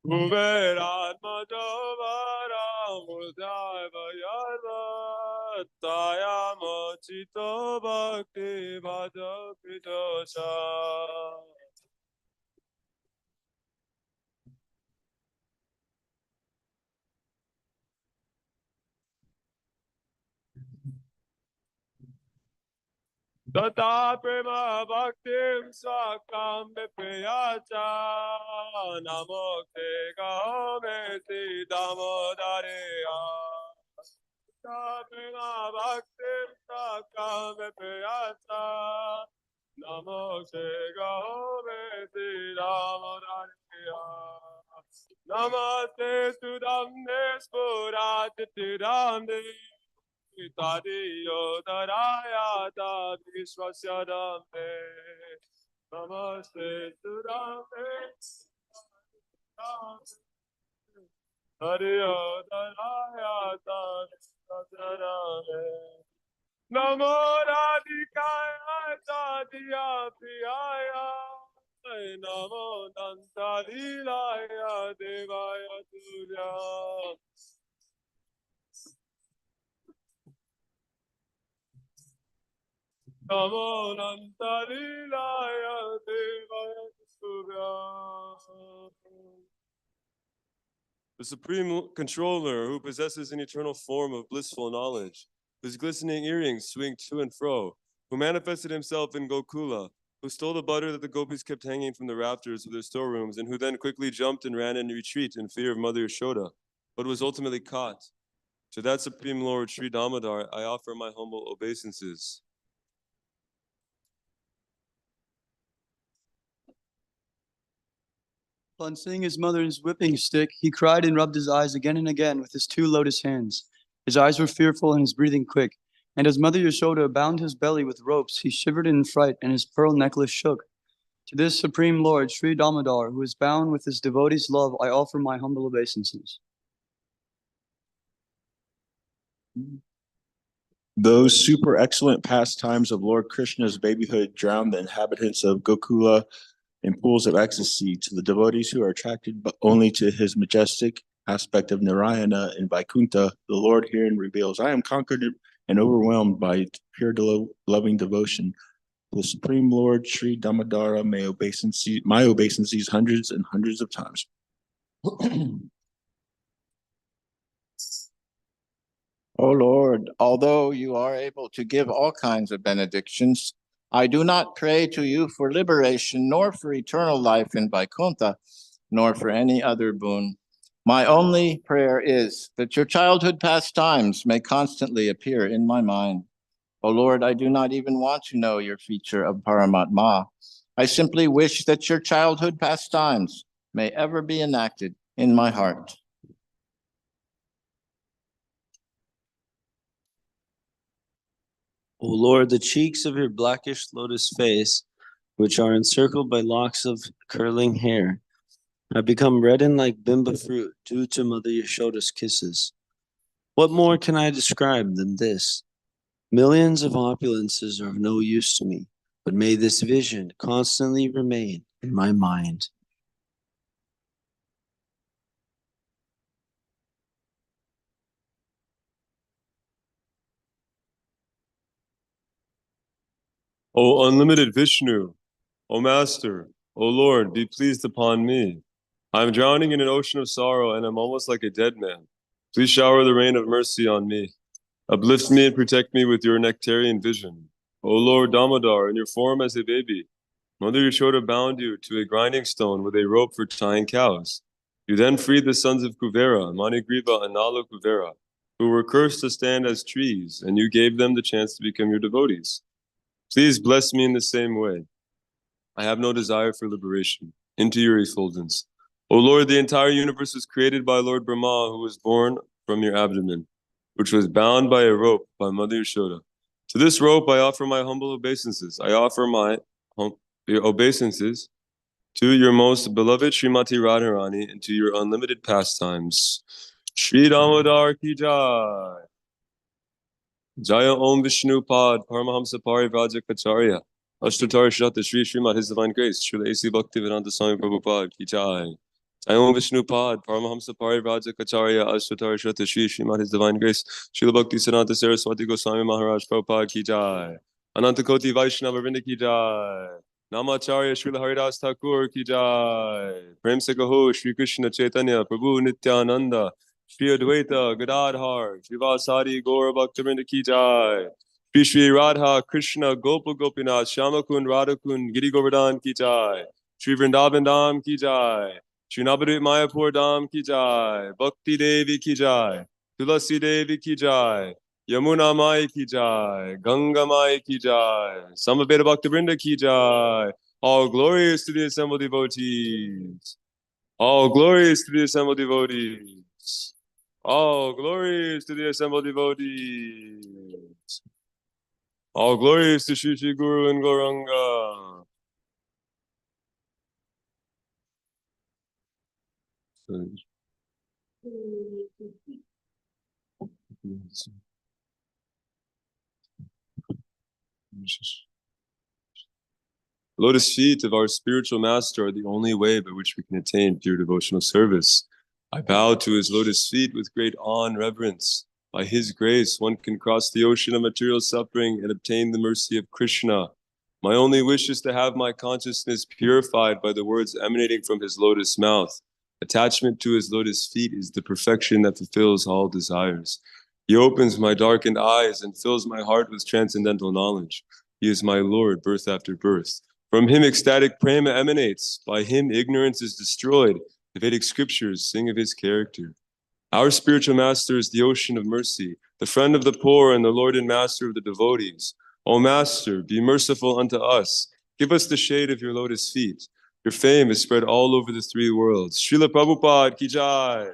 Kuberat Madhavara Mudaiva Yarva Taya Mochito Bhakti Bhada Kritosha. Tata Prema Bhaktim Sakam Vipriyacha Namokte Kahometi Damodareya. Tata Prema Bhaktim Sakam Vipriyacha Namokte Kahometi Damodareya. Namaste Sudamne Spurati Ramde Tadiyo Daraya Da Vishwasya Dhamme. Namaste Sudhamme Tadiyo Daraya Da Vishwasya Dhamme. Namo Radhikaya Tadiya Priyaya Namo Dantalilaya Devaya Surya. Namo Dantalilaya Devaya Surya. The Supreme Controller, who possesses an eternal form of blissful knowledge, whose glistening earrings swing to and fro, who manifested himself in Gokula, who stole the butter that the gopis kept hanging from the rafters of their storerooms, and who then quickly jumped and ran in retreat in fear of Mother Yashoda, but was ultimately caught. To that Supreme Lord, Sri Damodar, I offer my humble obeisances. On seeing his mother's whipping stick, he cried and rubbed his eyes again and again with his two lotus hands. His eyes were fearful and his breathing quick. And as Mother Yashoda bound his belly with ropes, he shivered in fright and his pearl necklace shook. To this Supreme Lord, Sri Damodar, who is bound with his devotee's love, I offer my humble obeisances. Those super excellent pastimes of Lord Krishna's babyhood drowned the inhabitants of Gokula in pools of ecstasy. To the devotees who are attracted only to his majestic aspect of Narayana and Vaikuntha, the Lord herein reveals, I am conquered and overwhelmed by pure loving devotion. The Supreme Lord Sri Damodara my obeisances hundreds and hundreds of times. O Lord, although you are able to give all kinds of benedictions, I do not pray to you for liberation, nor for eternal life in Vaikuntha, nor for any other boon. My only prayer is that your childhood pastimes may constantly appear in my mind. O Lord, I do not even want to know your feature of Paramatma. I simply wish that your childhood pastimes may ever be enacted in my heart. O Lord, the cheeks of your blackish lotus face, which are encircled by locks of curling hair, have become reddened like bimba fruit due to Mother Yashoda's kisses. What more can I describe than this? Millions of opulences are of no use to me, but may this vision constantly remain in my mind. O unlimited Vishnu, O Master, O Lord, be pleased upon me. I am drowning in an ocean of sorrow and am almost like a dead man. Please shower the rain of mercy on me. Uplift me and protect me with your nectarian vision. O Lord Damodar, in your form as a baby, Mother Yashoda bound you to a grinding stone with a rope for tying cows. You then freed the sons of Kuvera, Manigriva, and Nala Kuvera, who were cursed to stand as trees, and you gave them the chance to become your devotees. Please bless me in the same way. I have no desire for liberation. Into your effulgence. O Lord, the entire universe was created by Lord Brahma, who was born from your abdomen, which was bound by a rope by Mother Yashoda. To this rope I offer my humble obeisances. I offer my obeisances to your most beloved Srimati Radharani and to your unlimited pastimes. Shri Damodar ki jai. Jaya Om Vishnu Pad Paramahamsa Parivraja Kacharya. Ashtatar Shraddha Shri Srimad His Divine Grace Srila A.C. Bhaktivedanta Swami Prabhupada ki jai. Jaya Om Vishnu Pad Paramahamsa Parivraja Kacharya. Ashtatar Shraddha Shri Srimad His Divine Grace Srila Bhakti Siddhanta Saraswati Goswami Maharaj Prabhupada ki jai. Anantakoti Vaishnava Vrinda ki jai. Namacharya Srila Haridas Thakur ki jai. Prem se kaho Shri Krishna Chaitanya Prabhu Nityananda Shri Advaita Gadadhar Srivasadi Gaura Bhaktivinoda ki jai. Shri Shri Radha Krishna Gopa Gopinath Shamakun Radhakun Giri Govardhan ki jai. Shri Vrindavan Dham ki jai. Shri Navadvip Mayapur Dham ki jai. Bhakti Devi ki jai. Tulasi Devi ki jai. Yamuna Mai ki jai. Ganga Mai ki jai. Samaveda Bhaktivinoda ki jai. All glories to the assembled devotees. All glories to the assembled devotees. All glories to the assembled devotees. All glories to Shri Shri Guru and Gauranga. Lotus feet of our spiritual master are the only way by which we can attain pure devotional service. I bow to his lotus feet with great awe and reverence. By his grace, one can cross the ocean of material suffering and obtain the mercy of Krishna. My only wish is to have my consciousness purified by the words emanating from his lotus mouth. Attachment to his lotus feet is the perfection that fulfills all desires. He opens my darkened eyes and fills my heart with transcendental knowledge. He is my Lord, birth after birth. From him ecstatic prema emanates. By him ignorance is destroyed. The Vedic scriptures sing of his character. Our spiritual master is the ocean of mercy, the friend of the poor and the Lord and master of the devotees. O Master, be merciful unto us. Give us the shade of your lotus feet. Your fame is spread all over the three worlds. Srila Prabhupada ki jai.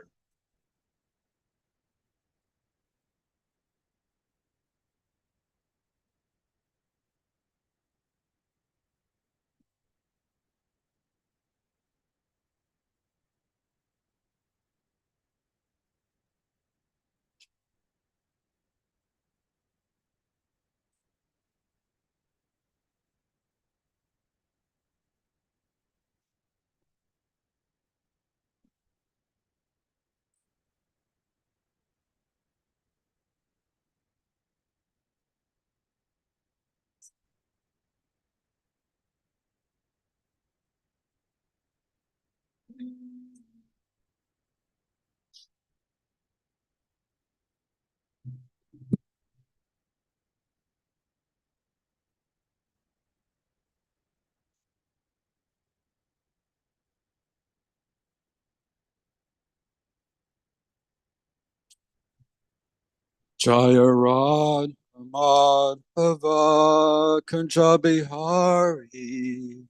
Jaya Radha Madhava Kunja Bihari.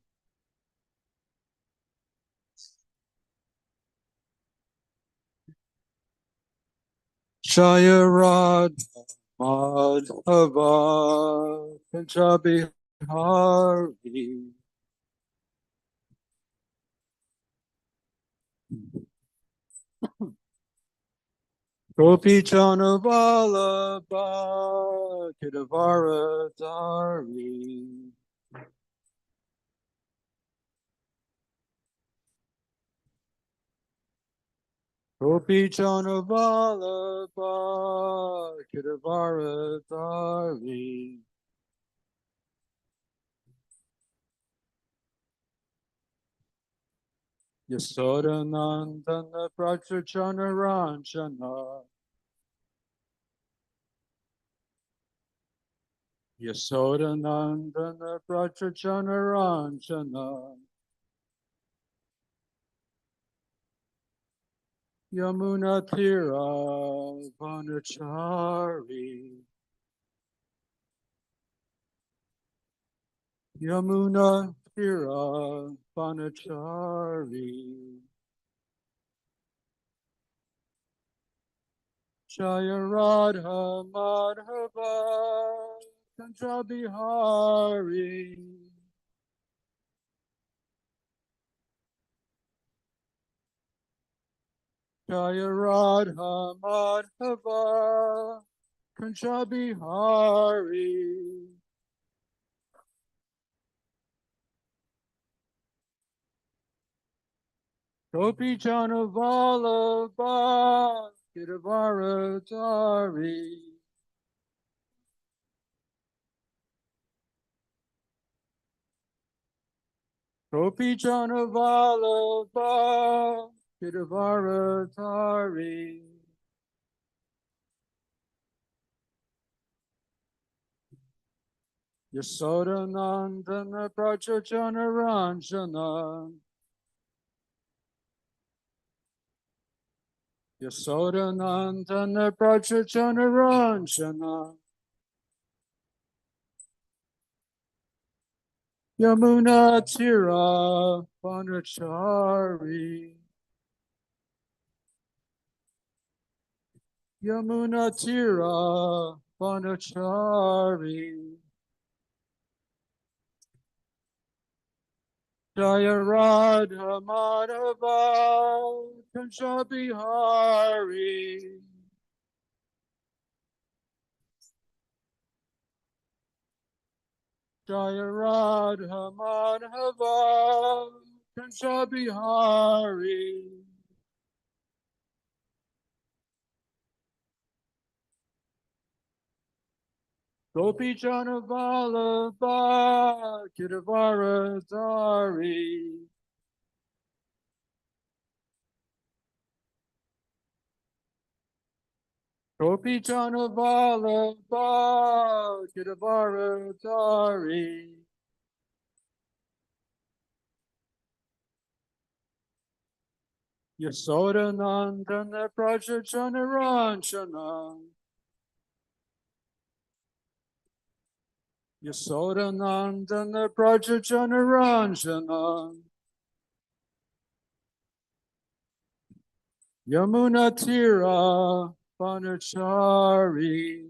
Jaya Radha Madhava Kunja Bihari. Gopi Chana Vallabha Kidavara Dari. Gopi Chana Vallabha Kidavara Dari. Yasoda Nandana Prachachana Ranchana. Yasodanandana Prachachanaranjana Yamunatira Vanachari Yamunatira Vanachari Jaya Radha Madhava Kanjabihari Jaya Radha Madhava Kanjabihari Gopi Janavalabha Kiravaradari Gopi Janavalabha Kiravaradari Yasodanandana Prachachanaranjana Yasodanandana Prachachanaranjana Yamunatira Vanachari Yamunatira Vanachari Jaya Radha Madhava Kanjabihari Jaya Radha Madhava Kanjabihari Gopi Janavalabha Kiravaradari Gopi Janavalabha Kiravaradari Yasodanandana Prachachanaranjana Yasodanandana Prachachanaranjana Yamunatira Vanachari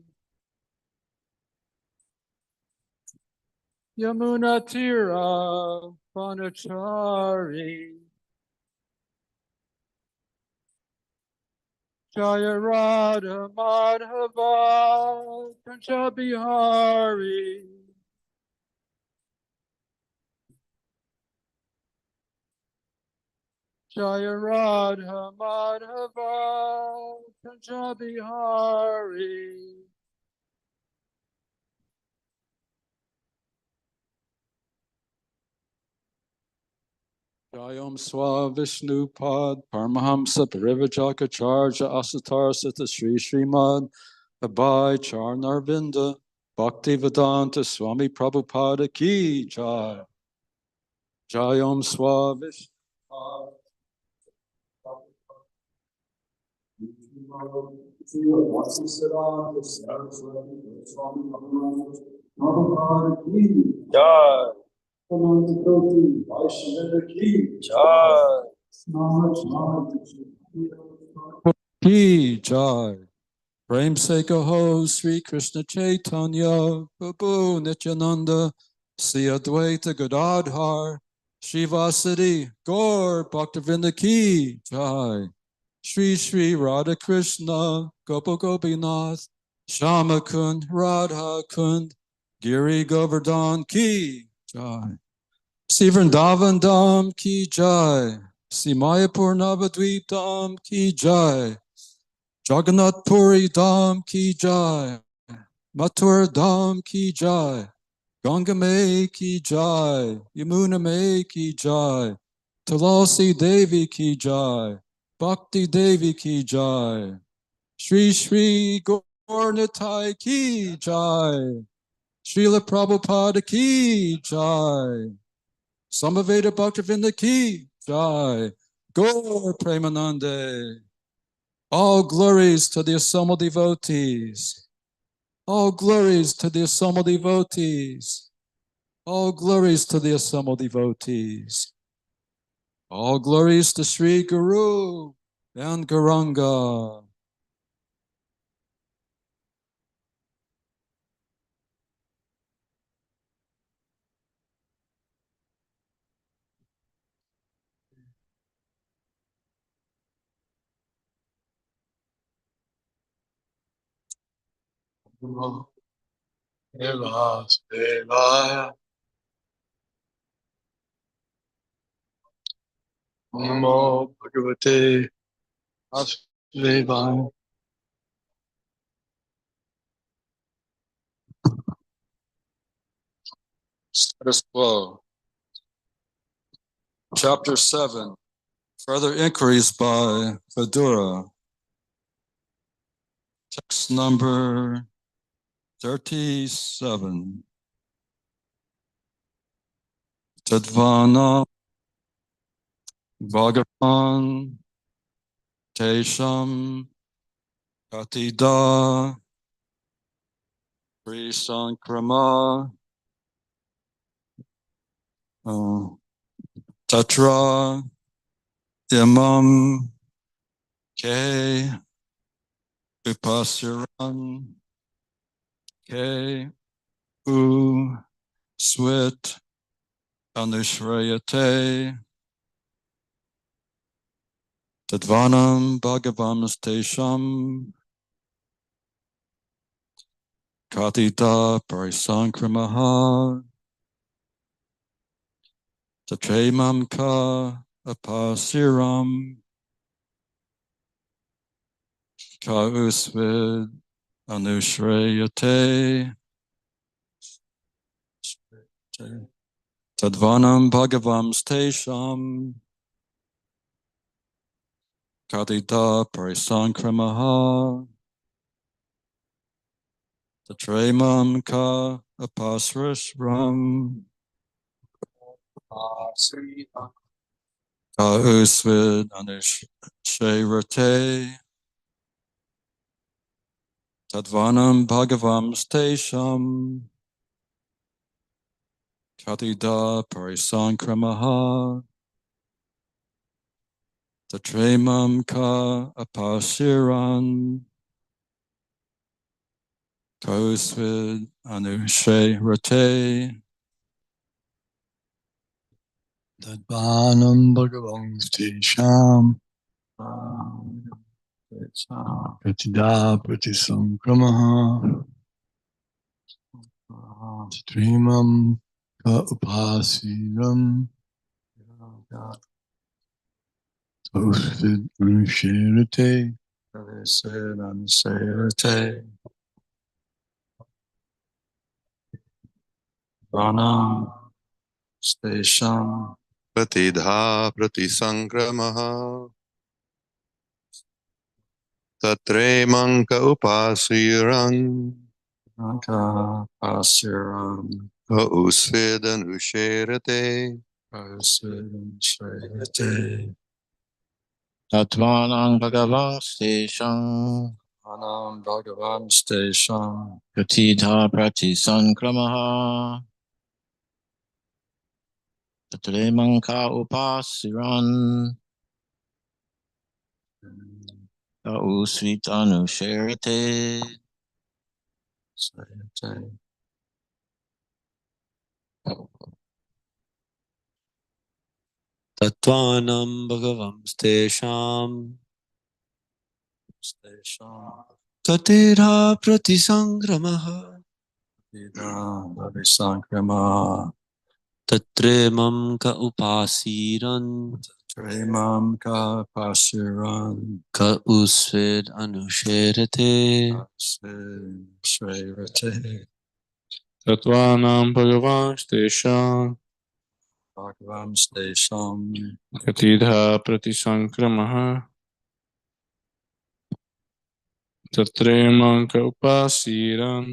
Yamunatira Vanachari Jaya Radha Madhava Kanjabihari Jaya Radha Madhava Kanjabihari Jayam Swa Vishnu Pad Paramahamsa Parivajakacharya Asatar Sita Sri Srimad Abhay Charnarvinda Bhaktivedanta Swami Prabhupada Ki Jai Jayam Swa Vishnu Pad Jai Ki Jai Prem Se Kaho Sri Krishna Chaitanya Prabhu Nityananda Sri Advaita Gadadhar Shivasati Gaur Bhaktivinoda Ki Jai Shri Shri Radha Krishna Gopa Gopinath Shama Kund Radha Kund Giri Govardhan Ki Jai Sri Vrindavan Dham Ki Jai Sri Mayapur Navadvip Dham Ki Jai Jagannath Puri Dham Ki Jai Mathura Dham Ki Jai Ganga Mai Ki Jai Yamuna Mai Ki Jai Tulasi Devi Ki Jai Bhakti Devi Ki Jai Shri Shri Gaur Nitai Ki Jai Srila Prabhupada ki jai. Samaveda Bhaktivinoda ki jai. Gaur Premanande. All glories to the assembled devotees. All glories to the assembled devotees. All glories to the assembled devotees. All glories to Sri Guru and Gauranga. Namo Bhagavate Vasudevaya. Status quo. Chapter 7. Further inquiries by Vidura. Text number 37. Tadvana Bhagavan Tesham Katida Prisankrama Tatra Imam K Upasiran K U Swit Anushrayate Tadvanam Bhagavanastesham Katita Parisankramaha Tatremam Ka Apasiram Ka Usvid Anushrayate Tadvanam Bhagavam Stesham Katita Parisankramaha Tatremam Ka Apasrashram Ka Usvid Anushrayate Tadvanam Bhagavam Stesham Katida Parisankramaha Tatremam Ka Apasiran Kausvid Anushrayate Tadvanam Bhagavan Stesham Pratida Pratisankramaha Trimam Ka Upasiram Tosvid Anusherate Pranam Stesham Pratidha Pratisankramaha Tatremanka Upasiran Ka Pasiram Ka Usvedanusherate Kausvid Anushrayate Tatvanang Bhagavan Steshang Pranam Bhagavan Stesham Pratitha Pratisankramaha Tatremanka Upasiran Ka Usvitanusherate Tatvanam Bhagavam Stesham Tatira Pratisangramaha Sankrama Tatremam Ka Upasiran Tremam Ka Pasiran Ka Usvid Anusherate Shrayate Tatvanam Bhagavan Stesham Bhagavan Stesham Katidha Pratisankramaha Tatremanka Upasiran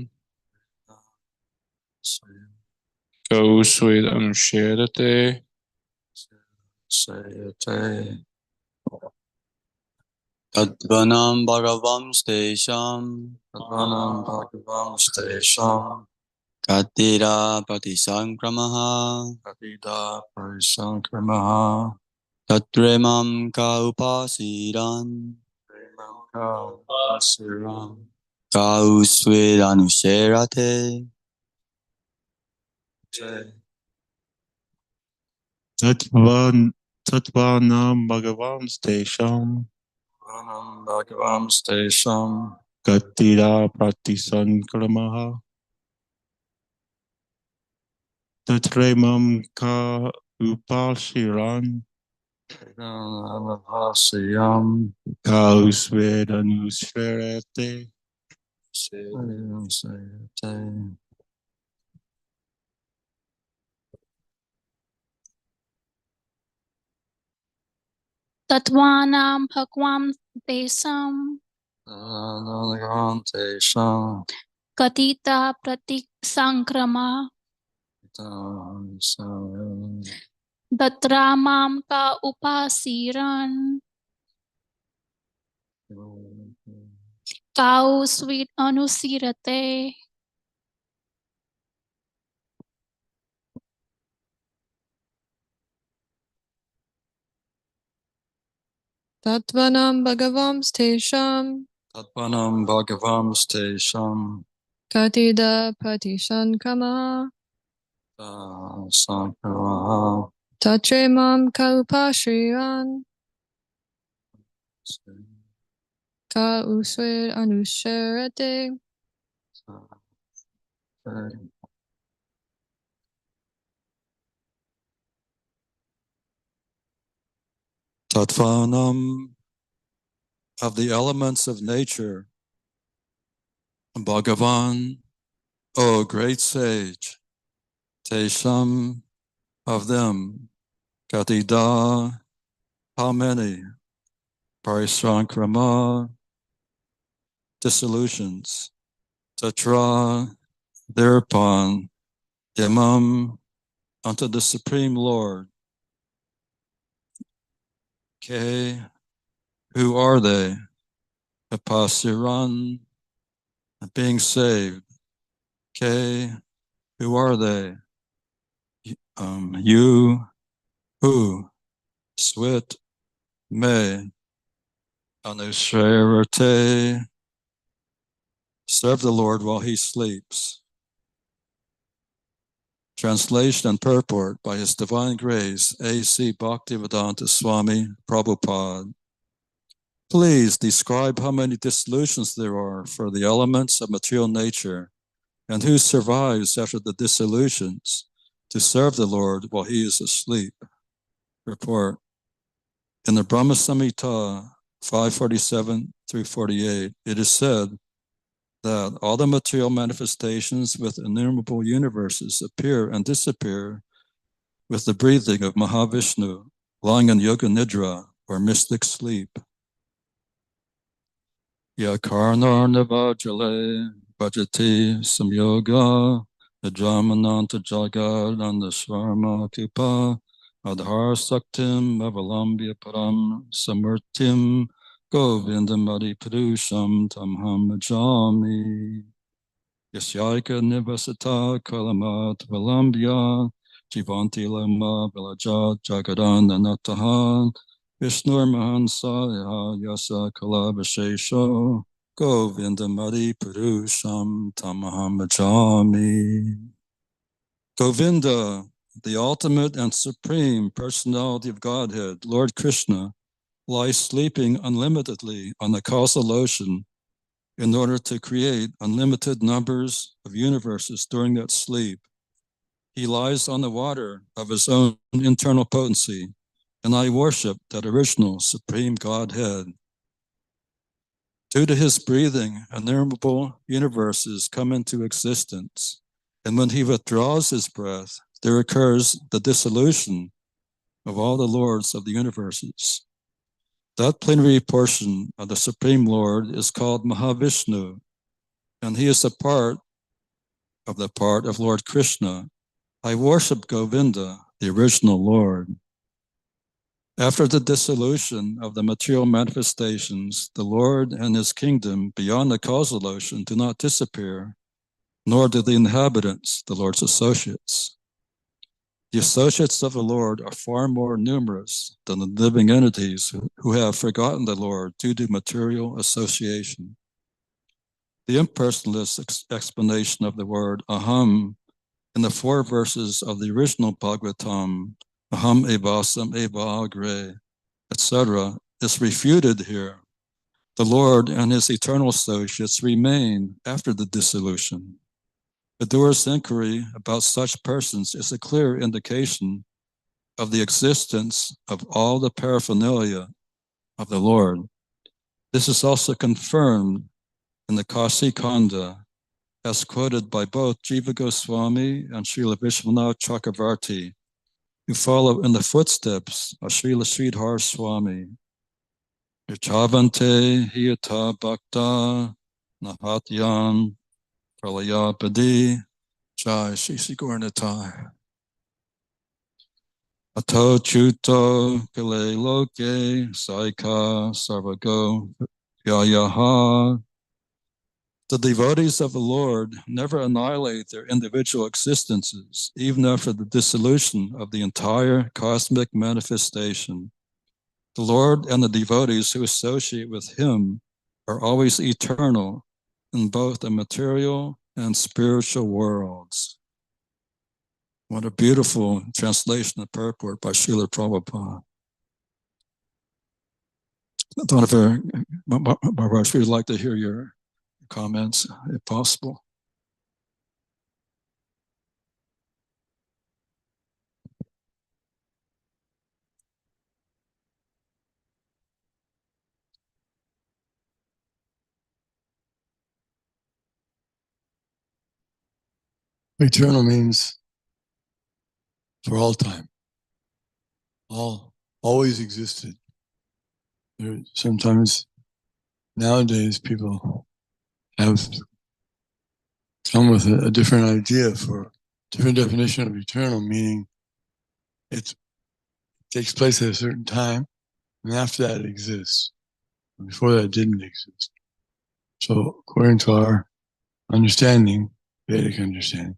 Go sweet Anshirate. Sayate. Tadvanam Bhagavam Stesham Advanam Bhagavam Stesham. Katira Patisankramaha Adida Parisankramaha. Tatremam Ka Upasiran Remamka Asiram. Ka Usvedanuserate Tatvanam Bhagavan Stesham Advanam Bhagavam Stesham. Gatira Pratisankramaha Tatremam Ka Upasiran Namahasiyam. Kausvedanushrete Sayate. Tatvanam Bhagwan Desam Bhagavam Stesham. Katita Pratik Sankrama Datramam Ka Upasiran Kau Sweet Anusirate. Tatvanam Bhagavam Stesham Tatvanam Bhagavam Stesham. Katida Pratishankama Sankramaha. Tatremam Kaupashriyan Ka Usved Anusharate Tatvanam of the elements of nature. Bhagavan, O great sage, Tesham of them, Katida, how many, Parisankrama, dissolutions, Tatra, thereupon, Imam, unto the Supreme Lord, K, who are they? Apasiran, being saved. K, who are they? You, who? Swit, me, Anushrayarate, serve the Lord while he sleeps. Translation and purport by His Divine Grace, A.C. Bhaktivedanta Swami Prabhupada. Please describe how many dissolutions there are for the elements of material nature and who survives after the dissolutions to serve the Lord while he is asleep. Report. In the Brahma Samhita 547 through 48, it is said that all the material manifestations with innumerable universes appear and disappear with the breathing of Mahavishnu, lying in yoga nidra or mystic sleep. Yakarnarnavajale bhajati samyoga najamananta jagadanda swarma kupa adhar saktim avalambya param samurtim govindamadi purusham tamham bhajami. Yasyaika nivasata kalamat valambya jivanti lama vilajat jagadanda natahan Vishnur Mahansaya Yasa Kalabhashesho Govindamadi Purusham Tamaham Bhajami. Govinda, the ultimate and supreme personality of Godhead, Lord Krishna, lies sleeping unlimitedly on the causal ocean in order to create unlimited numbers of universes during that sleep. He lies on the water of his own internal potency, and I worship that original supreme Godhead. Due to his breathing, innumerable universes come into existence, and when he withdraws his breath, there occurs the dissolution of all the lords of the universes. That plenary portion of the Supreme Lord is called Mahavishnu, and he is a part of Lord Krishna, I worship Govinda, the original Lord. After the dissolution of the material manifestations, the Lord and his kingdom beyond the causal ocean do not disappear, nor do the inhabitants, the Lord's associates. The associates of the Lord are far more numerous than the living entities who have forgotten the Lord due to material association. The impersonalist explanation of the word aham in the 4 verses of the original Bhagavatam, aham evasam eva agre, etc., is refuted here. The Lord and his eternal associates remain after the dissolution. The doer's inquiry about such persons is a clear indication of the existence of all the paraphernalia of the Lord. This is also confirmed in the Kasi Khanda, as quoted by both Jiva Goswami and Srila Vishwanath Chakravarti, who follow in the footsteps of Srila Sridhar Swami. Yachavante hiyata bhakta nahatyan pralayapadi jai Shri Gauranatai. Ato chuto kale loke saika sarvago yayaha. The devotees of the Lord never annihilate their individual existences, even after the dissolution of the entire cosmic manifestation. The Lord and the devotees who associate with him are always eternal in both the material and spiritual worlds. What a beautiful translation of purport by Srila Prabhupada. Donovan, Barbara, we'd like to hear your comments, if possible. Eternal means for all time. Always existed. Sometimes nowadays people have come with a different idea for different definition of eternal, meaning it takes place at a certain time, and after that it exists. Before that it didn't exist. So according to our understanding, Vedic understanding,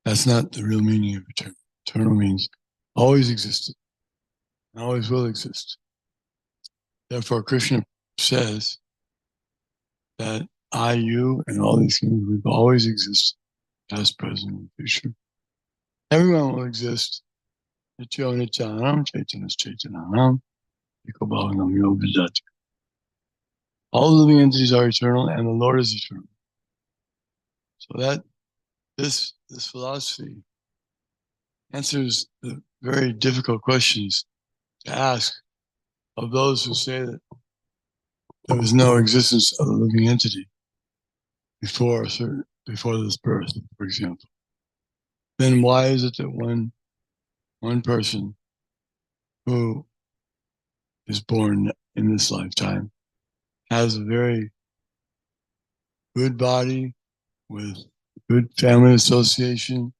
that's not the real meaning of eternal. Eternal means always existed, and always will exist. Therefore, Krishna says that I, you, and all these things, we've always existed, past, present, and future. Everyone will exist. Nityo Nityanam, Chaitanas Chaitananam, Ekobhavanam Yo Vijati. All living entities are eternal, and the Lord is eternal. So that this philosophy answers the very difficult questions to ask of those who say that there was no existence of a living entity before this birth, for example. Then why is it that one person who is born in this lifetime has a very good body with good family association,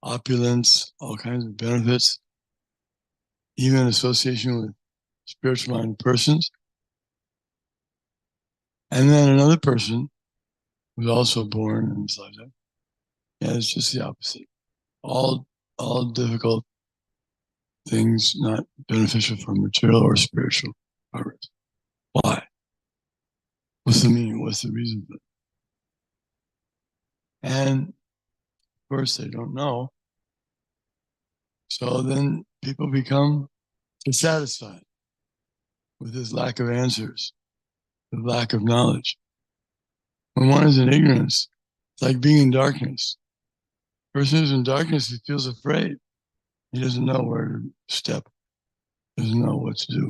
opulence, all kinds of benefits, even association with spiritual minded persons. And then another person who's also born in this lifetime. Yeah, it's just the opposite. All difficult things not beneficial for material or spiritual progress. Why? What's the meaning? What's the reason for it? And of course they don't know. So then people become dissatisfied with this lack of answers, the lack of knowledge. When one is in ignorance, it's like being in darkness. A person who's in darkness, he feels afraid. He doesn't know where to step, doesn't know what to do,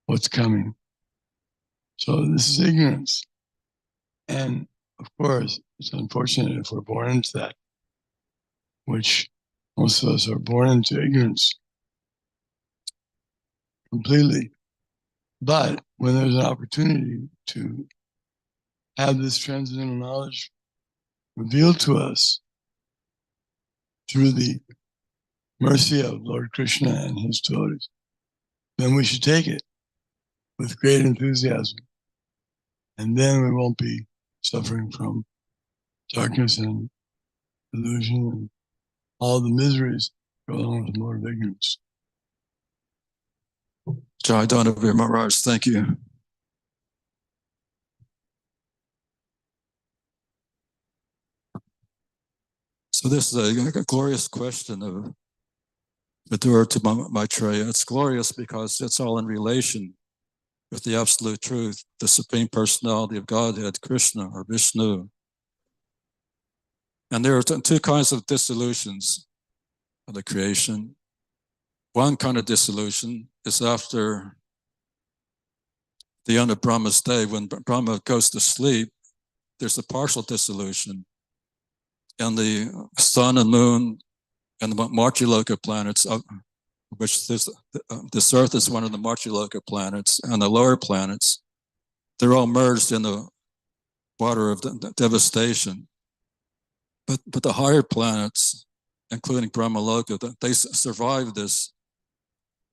what's coming. So this is ignorance. And of course, it's unfortunate if we're born into that, which most of us are born into ignorance completely. But when there's an opportunity to have this transcendental knowledge revealed to us, through the mercy of Lord Krishna and his devotees, then we should take it with great enthusiasm. And then we won't be suffering from darkness and illusion and all the miseries go along with the mode of ignorance. Jai Dhanavir Maharaj, thank you. So this is a glorious question of Vidura to Maitreya. It's glorious because it's all in relation with the absolute truth, the Supreme Personality of Godhead, Krishna or Vishnu. And there are two kinds of dissolutions of the creation. One kind of dissolution is after the end of Brahma's day. When Brahma goes to sleep, there's a partial dissolution. And the sun and moon and the Martiloka planets, which this Earth is one of the Martiloka planets, and the lower planets, they're all merged in the water of devastation. But the higher planets, including Brahmaloka, they survive this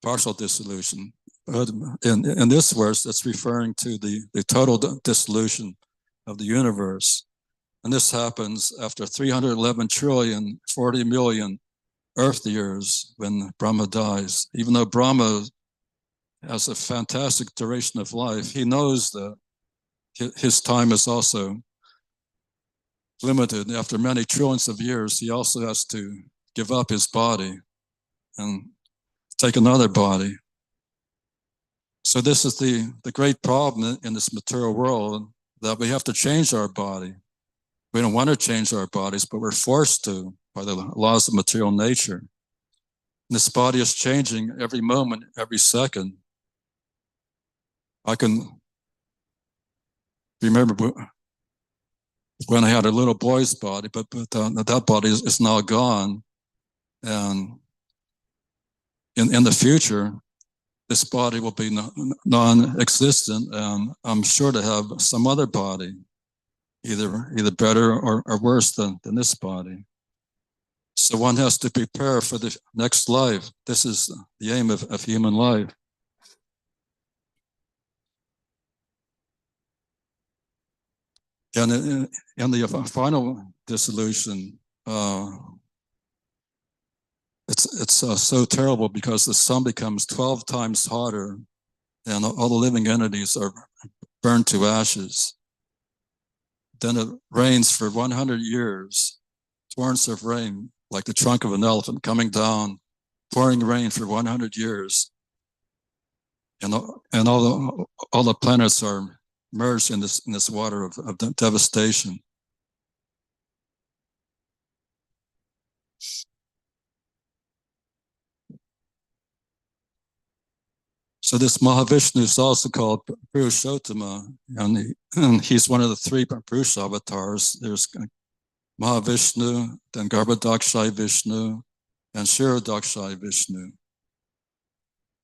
partial dissolution. But in this verse, it's referring to the total dissolution of the universe. And this happens after 311 trillion, 40 million Earth years when Brahma dies. Even though Brahma has a fantastic duration of life, he knows that his time is also limited. After many trillions of years, he also has to give up his body and take another body. So this is the great problem in this material world, that we have to change our body. We don't want to change our bodies, but we're forced to by the laws of material nature. And this body is changing every moment, every second. I can remember when I had a little boy's body, but that body is now gone. And in the future, this body will be non-existent, and I'm sure to have some other body, either better or worse than this body. So one has to prepare for the next life. This is the aim of human life. And in the final dissolution, it's so terrible because the sun becomes 12 times hotter and all the living entities are burned to ashes. Then it rains for 100 years, torrents of rain, like the trunk of an elephant coming down, pouring rain for 100 years. And all the planets are merged in this water of devastation. So this Mahavishnu is also called Purushottama, and he's one of the three Purusha avatars. There's Mahavishnu, then Garbhodakshai Vishnu, and Kshirodakshai Vishnu.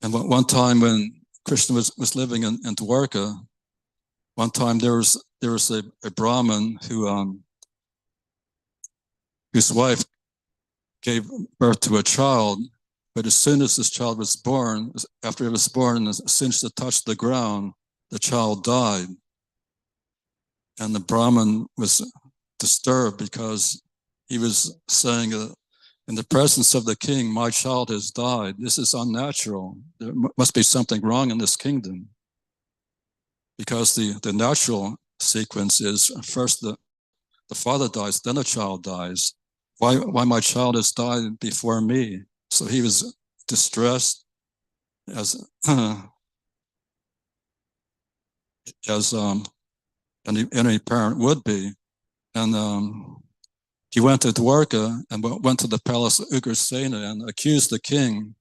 And one time when Krishna was living in Dwarka, one time there was a Brahmin whose wife gave birth to a child. But as soon as this child was born, after it was born, as soon as it touched the ground, the child died. And the Brahmin was disturbed because he was saying, in the presence of the king, my child has died. This is unnatural. There must be something wrong in this kingdom. Because the natural sequence is first the father dies, then the child dies. Why my child has died before me? So he was distressed as any parent would be. And he went to Dwarka and went to the palace of Ugrasena and accused the king.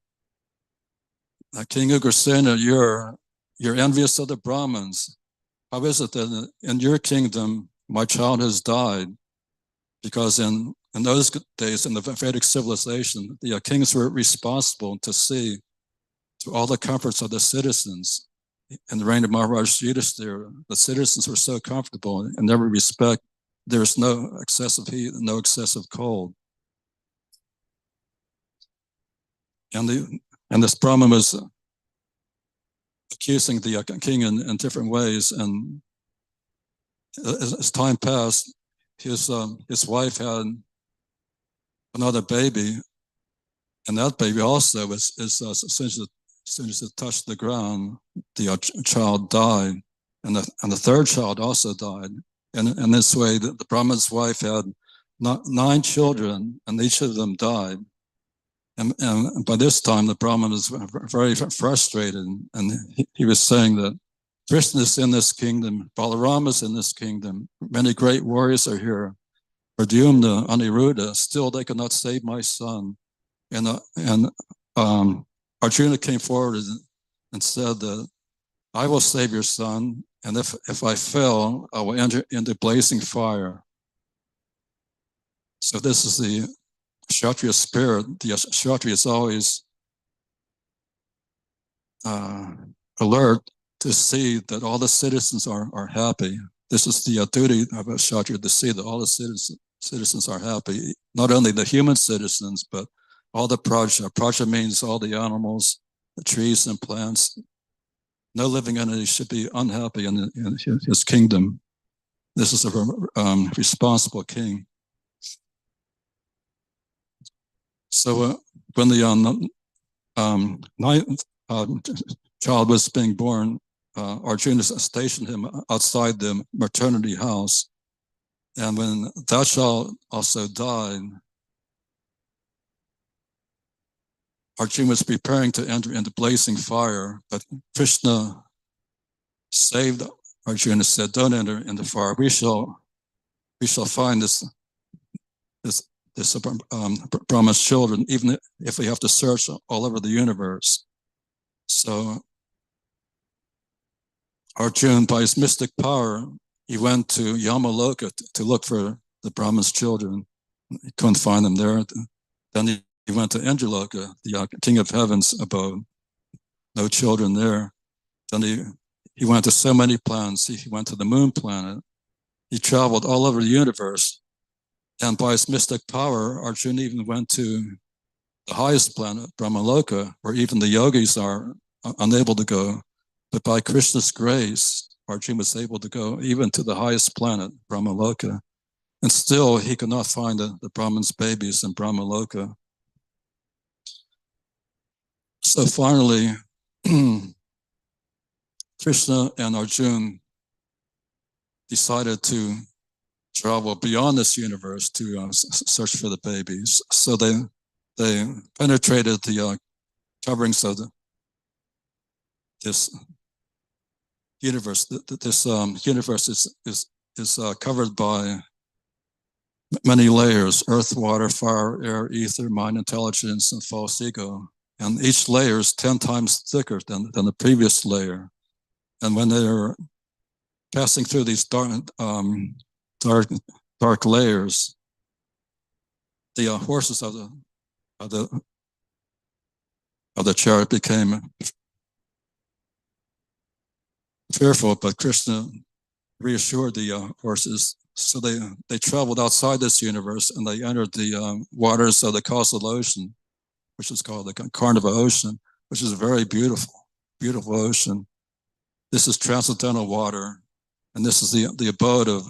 King Ugrasena, you're envious of the Brahmins. How is it that in your kingdom my child has died? Because in those days, in the Vedic civilization, the kings were responsible to see to all the comforts of the citizens. In the reign of Maharaj Yudhishthira, the citizens were so comfortable in every respect. There was no excessive heat and no excessive cold. and this Brahman was accusing the king in different ways. And as time passed, his wife had another baby, and that baby also was as soon as it touched the ground, the child died, and the third child also died. And in this way, the Brahman's wife had 9 children, and each of them died. And by this time, the Brahman was very frustrated, and he was saying that Krishna is in this kingdom, Balarama is in this kingdom, many great warriors are here. Pradyumna, Aniruddha, still they could not save my son. And Arjuna came forward and said that I will save your son, and if I fail, I will enter into blazing fire. So this is the Kshatriya spirit. The Kshatriya is always alert to see that all the citizens are happy. This is the duty of a Kshatriya, to see that all the citizens are happy. Not only the human citizens, but all the praja. Praja means all the animals, the trees and plants. No living entity should be unhappy in his kingdom. This is a responsible king. So when the ninth child was being born, Arjuna stationed him outside the maternity house. And when that child also died, Arjuna was preparing to enter into blazing fire, but Krishna saved Arjuna, said, "Don't enter into fire. We shall find this Brahma's children, even if we have to search all over the universe." So Arjuna, by his mystic power, he went to Yamaloka to look for the Brahma's children. He couldn't find them there. Then he went to Indraloka, the king of heaven's abode. No children there. Then he went to so many planets. He went to the moon planet. He traveled all over the universe. And by his mystic power, Arjuna even went to the highest planet, Brahmaloka, where even the yogis are unable to go. But by Krishna's grace, Arjuna was able to go even to the highest planet, Brahmaloka. And still, he could not find the Brahman's babies in Brahmaloka. So finally, Krishna and Arjuna decided to travel beyond this universe to search for the babies. So they penetrated the coverings of this universe. This universe is covered by many layers: earth, water, fire, air, ether, mind, intelligence, and false ego. And each layer is 10 times thicker than the previous layer. And when they're passing through these dark layers, the horses of the chariot became fearful, but Krishna reassured the horses. So they traveled outside this universe, and they entered the waters of the causal ocean, which is called the Karnava Ocean, which is a very beautiful ocean. This is transcendental water, and this is the abode of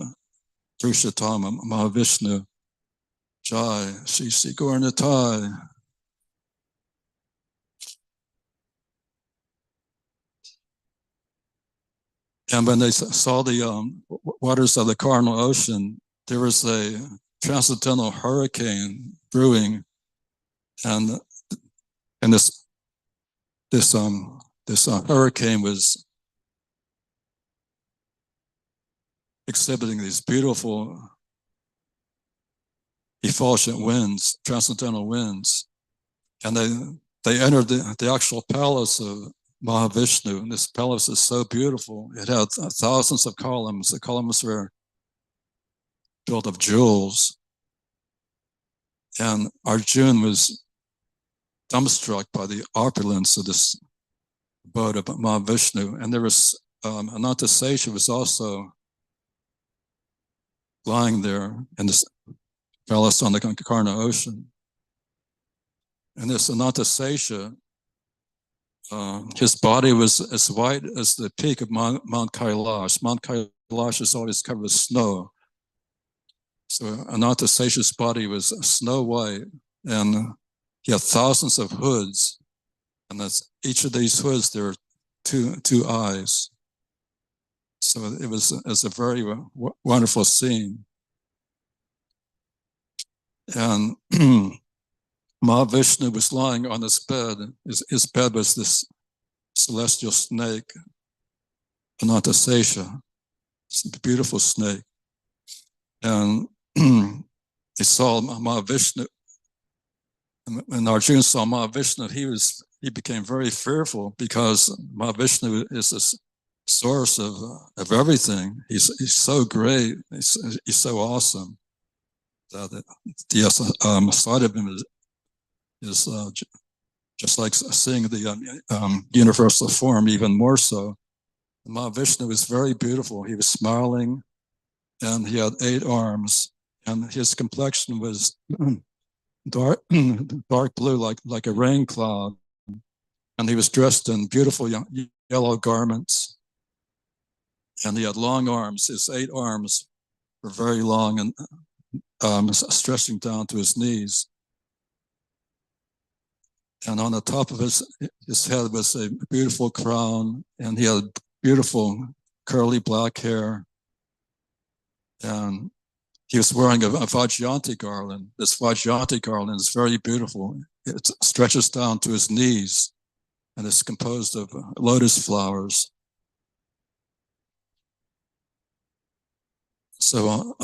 Purushottam, Mahavishnu. Jai, Shri Shri Gauranatai. And when they saw the waters of the Karnal Ocean, there was a transcendental hurricane brewing, and this hurricane was exhibiting these beautiful effulgent winds, transcendental winds, and they entered the actual palace of Mahavishnu, and this palace is so beautiful. It had thousands of columns. The columns were built of jewels, and Arjuna was dumbstruck by the opulence of this abode of Mahavishnu. And there was Ananta Sesha was also lying there in this palace on the Karna Ocean. And this Anatasesha, his body was as white as the peak of Mount Kailash. Mount Kailash is always covered with snow. So Anatasesha's body was snow white, and he had thousands of hoods. And that's each of these hoods, there were two eyes. So it was a very wonderful scene. And Mahavishnu was lying on his bed. His bed was this celestial snake, Anatasesha. It's a beautiful snake. And they saw Mahavishnu. And Arjuna saw Mahavishnu, he became very fearful because Mahavishnu is this source of everything. He's so great. He's so awesome. That the sight of him is just like seeing the universal form, even more so. Mahavishnu was very beautiful. He was smiling, and he had 8 arms, and his complexion was dark blue, like a rain cloud, and he was dressed in beautiful yellow garments, and he had long arms. His 8 arms were very long and stretching down to his knees. And on the top of his head was a beautiful crown, and he had beautiful curly black hair. And he was wearing a Vajjayanti garland. This Vajjayanti garland is very beautiful. It stretches down to his knees, and it's composed of lotus flowers. So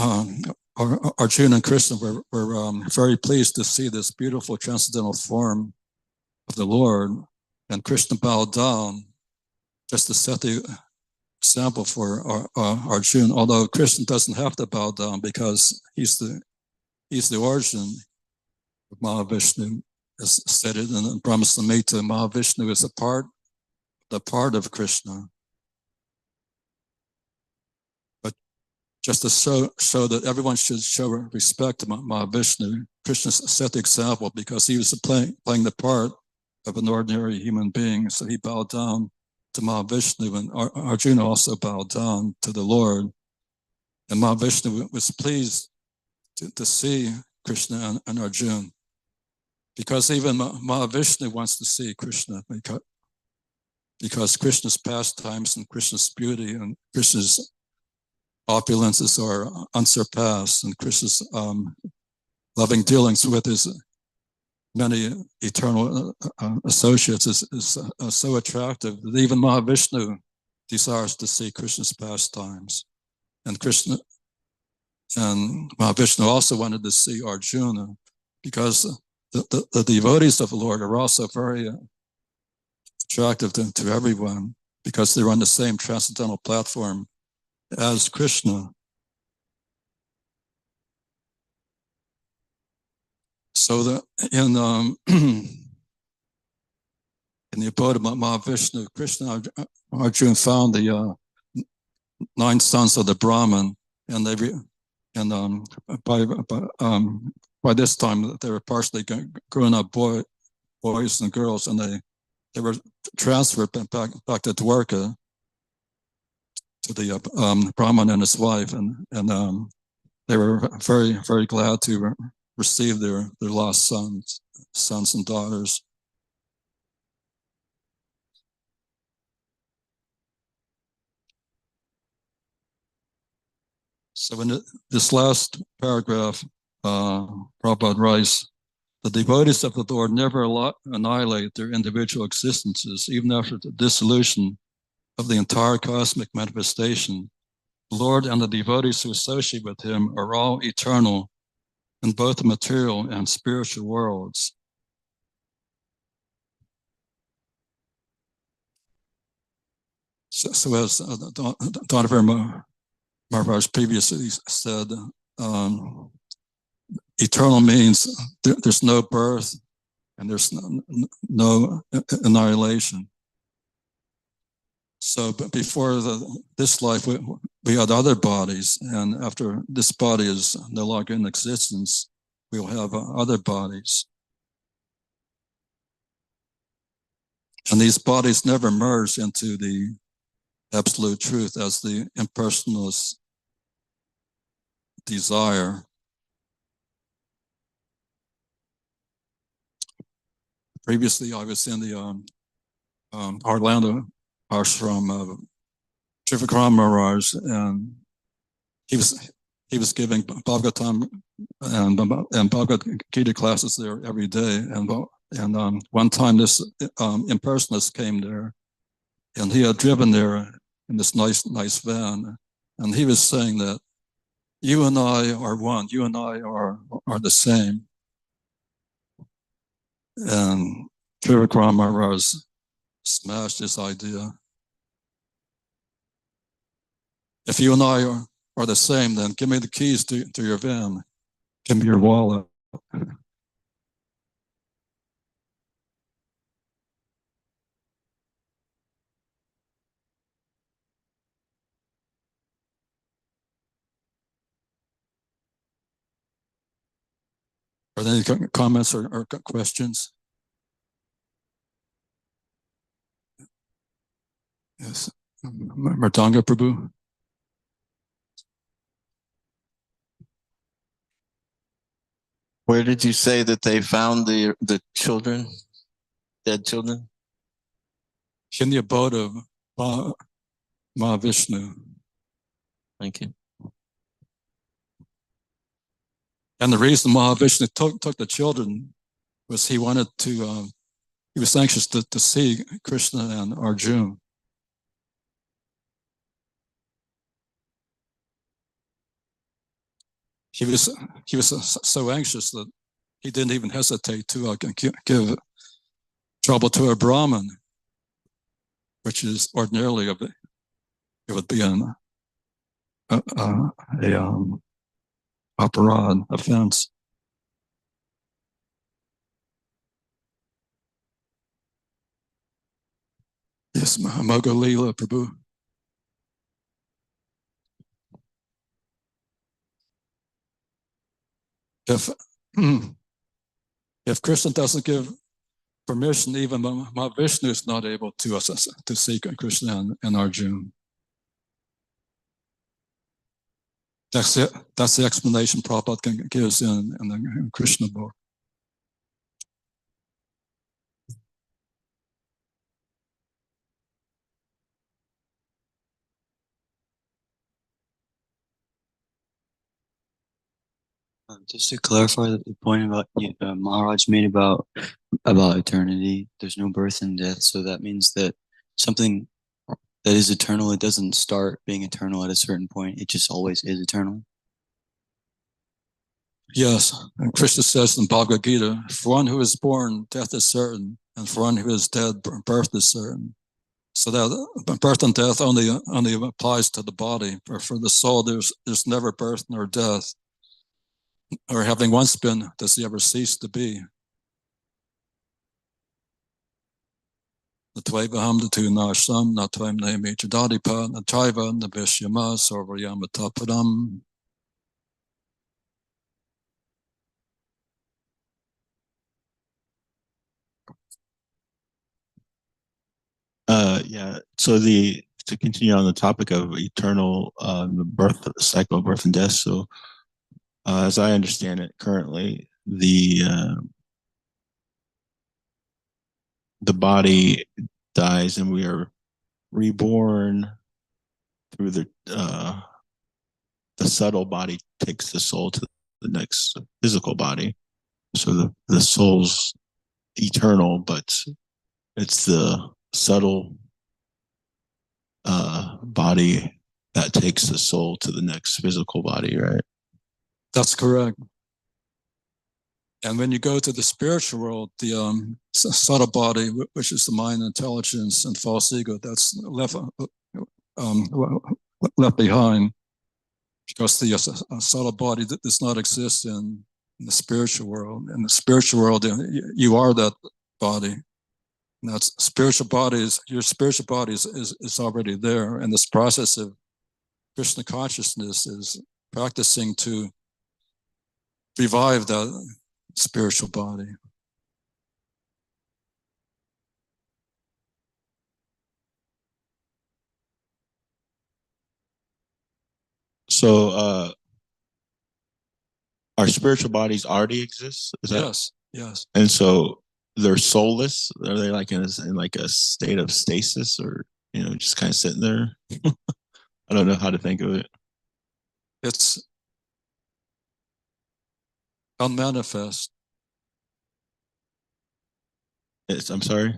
Arjuna and Krishna were very pleased to see this beautiful transcendental form of the Lord, and Krishna bowed down just to set the example for Arjuna. Although Krishna doesn't have to bow down because he's the origin of Mahavishnu, as stated in Brahma Samhita. Mahavishnu is the part of Krishna. But just to show that everyone should show respect to Mahavishnu, Krishna set the example because he was playing the part of an ordinary human being. So he bowed down to Mahavishnu, and Arjuna also bowed down to the Lord. And Mahavishnu was pleased to see Krishna and Arjuna, because even Mahavishnu wants to see Krishna, because Krishna's pastimes and Krishna's beauty and Krishna's opulences are unsurpassed, and Krishna's loving dealings with his many eternal associates is so attractive that even Mahavishnu desires to see Krishna's pastimes. And Mahavishnu also wanted to see Arjuna, because the devotees of the Lord are also very attractive to everyone, because they're on the same transcendental platform as Krishna. So in the abode of Mahavishnu, Krishna and Arjuna found the 9 sons of the Brahman, and by this time they were partially grown up boys and girls, and they were transferred back to Dwarka to the Brahman and his wife, and they were very, very glad to receive their lost sons and daughters. So in this last paragraph, Prabhupada writes, the devotees of the Lord never annihilate their individual existences, even after the dissolution of the entire cosmic manifestation. The Lord and the devotees who associate with him are all eternal in both the material and spiritual worlds. So as Donovan Maharaj previously said, eternal means there's no birth and there's no annihilation. So before this life, we had other bodies, and after this body is no longer in existence, we'll have other bodies. And these bodies never merge into the absolute truth as the impersonalist desire. Previously, I was in the Orlando ashram of Trivikram Maharaj, and he was giving Bhagavatam and Bhagavad Gita classes there every day. And one time this impersonalist came there, and he had driven there in this nice van, and he was saying that you and I are one, you and I are the same. And Trivikram Maharaj smashed this idea. If you and I are the same, then give me the keys to your van. Give me your wallet. Are there any comments or questions? Yes. Mridanga Prabhu. Where did you say that they found the children, dead children? In the abode of Mahavishnu. Thank you. And the reason Mahavishnu took the children was he wanted to, he was anxious to see Krishna and Arjuna. He was so anxious that he didn't even hesitate to give trouble to a Brahmin, which is ordinarily it would be an aparad offense. Yes, Mogalila Prabhu. If Krishna doesn't give permission, even Mahavishnu is not able to see Krishna and Arjuna. That's the explanation Prabhupada gives in the Krishna book. Just to clarify the point about Maharaj made about eternity, there's no birth and death, so that means that something that is eternal, it doesn't start being eternal at a certain point, it just always is eternal. Yes, and Krishna says in Bhagavad Gita, for one who is born, death is certain, and for one who is dead, birth is certain. So that birth and death only applies to the body. For the soul, there's never birth nor death. Or having once been, does he ever cease to be? Natvevaham datu nasham, natvam nemi chadadipa, nataiva navishyama sarvayamatapadam. Yeah. So to continue on the topic of eternal, the birth cycle, birth and death. So, as I understand it, currently the body dies and we are reborn through the subtle body takes the soul to the next physical body. So the soul's eternal, but it's the subtle body that takes the soul to the next physical body, right? That's correct. And when you go to the spiritual world, the subtle body, which is the mind, intelligence, and false ego, that's left behind, because the subtle body does not exist in the spiritual world. In the spiritual world, you are that body. And that's spiritual bodies. Your spiritual body is already there, and this process of Krishna consciousness is practicing to revive that spiritual body. So our spiritual bodies already exist? Is that, Yes, yes. and so they're soulless? Are they like in like a state of stasis, or just kind of sitting there? I don't know how to think of it. It's unmanifest. I'm sorry.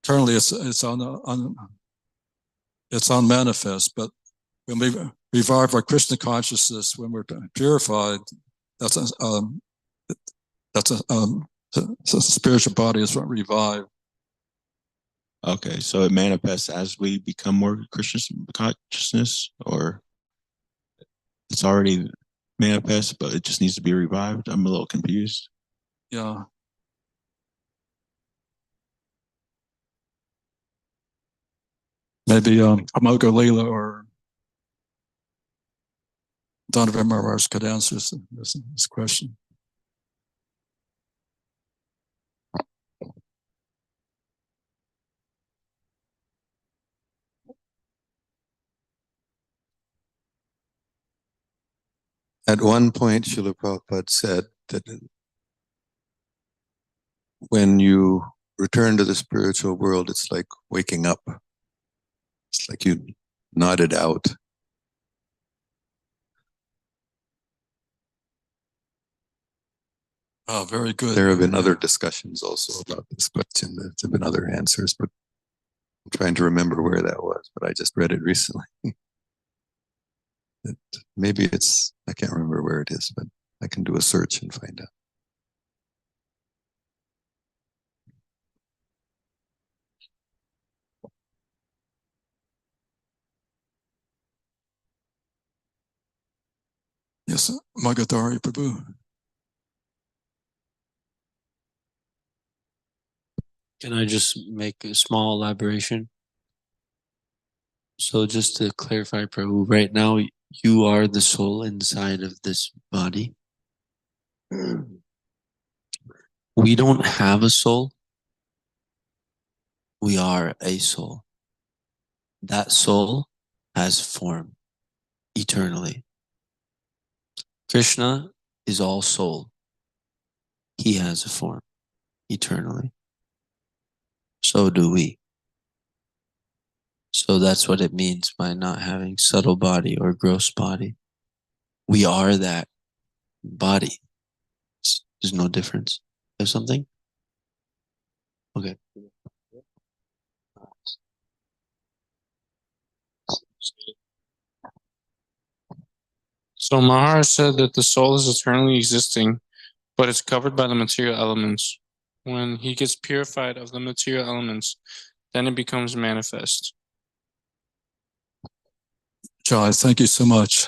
Currently, it's it's unmanifest. But when we revive our Krishna consciousness, when we're purified, that's a spiritual body is revived. Okay, so it manifests as we become more Krishna consciousness, or it's already manifest, but it just needs to be revived. I'm a little confused. Yeah. Maybe Amoga Leela or Donovan Maharaj could answer this question. At one point, Srila Prabhupada said that when you return to the spiritual world, it's like waking up. It's like you nodded out. Oh, very good. There have been other discussions also about this question. There have been other answers, but I'm trying to remember where that was, but I just read it recently. Maybe I can't remember where it is, but I can do a search and find out. Yes, Magadari Prabhu. Can I just make a small elaboration? So just to clarify, Prabhu, right now you are the soul inside of this body. We don't have a soul. We are a soul. That soul has form eternally. Krishna is all soul. He has a form eternally. So do we. So that's what it means by not having subtle body or gross body. We are that body. There's no difference. There's something? Okay. So Maharaj said that the soul is eternally existing, but it's covered by the material elements. When he gets purified of the material elements, then it becomes manifest. Jai, thank you so much.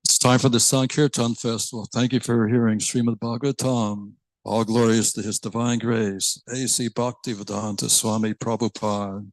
It's time for the Sankirtan Festival. Thank you for hearing Srimad Bhagavatam. All glories to His Divine Grace. A.C. Bhaktivedanta Swami Prabhupada.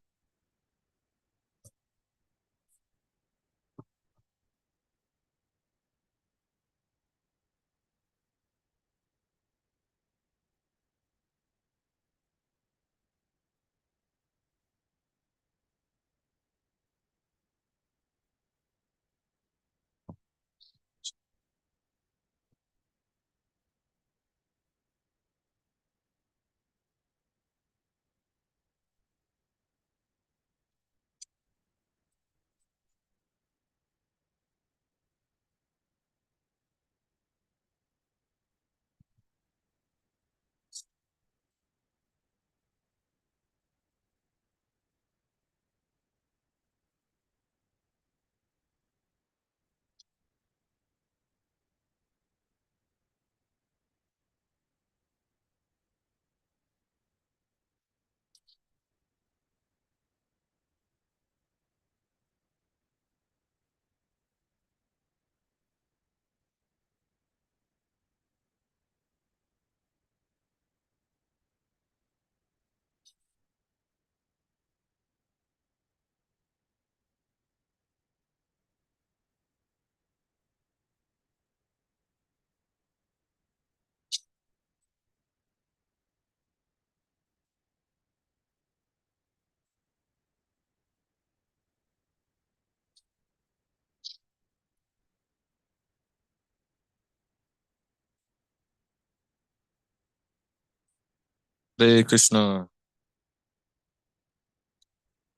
Hare Krishna.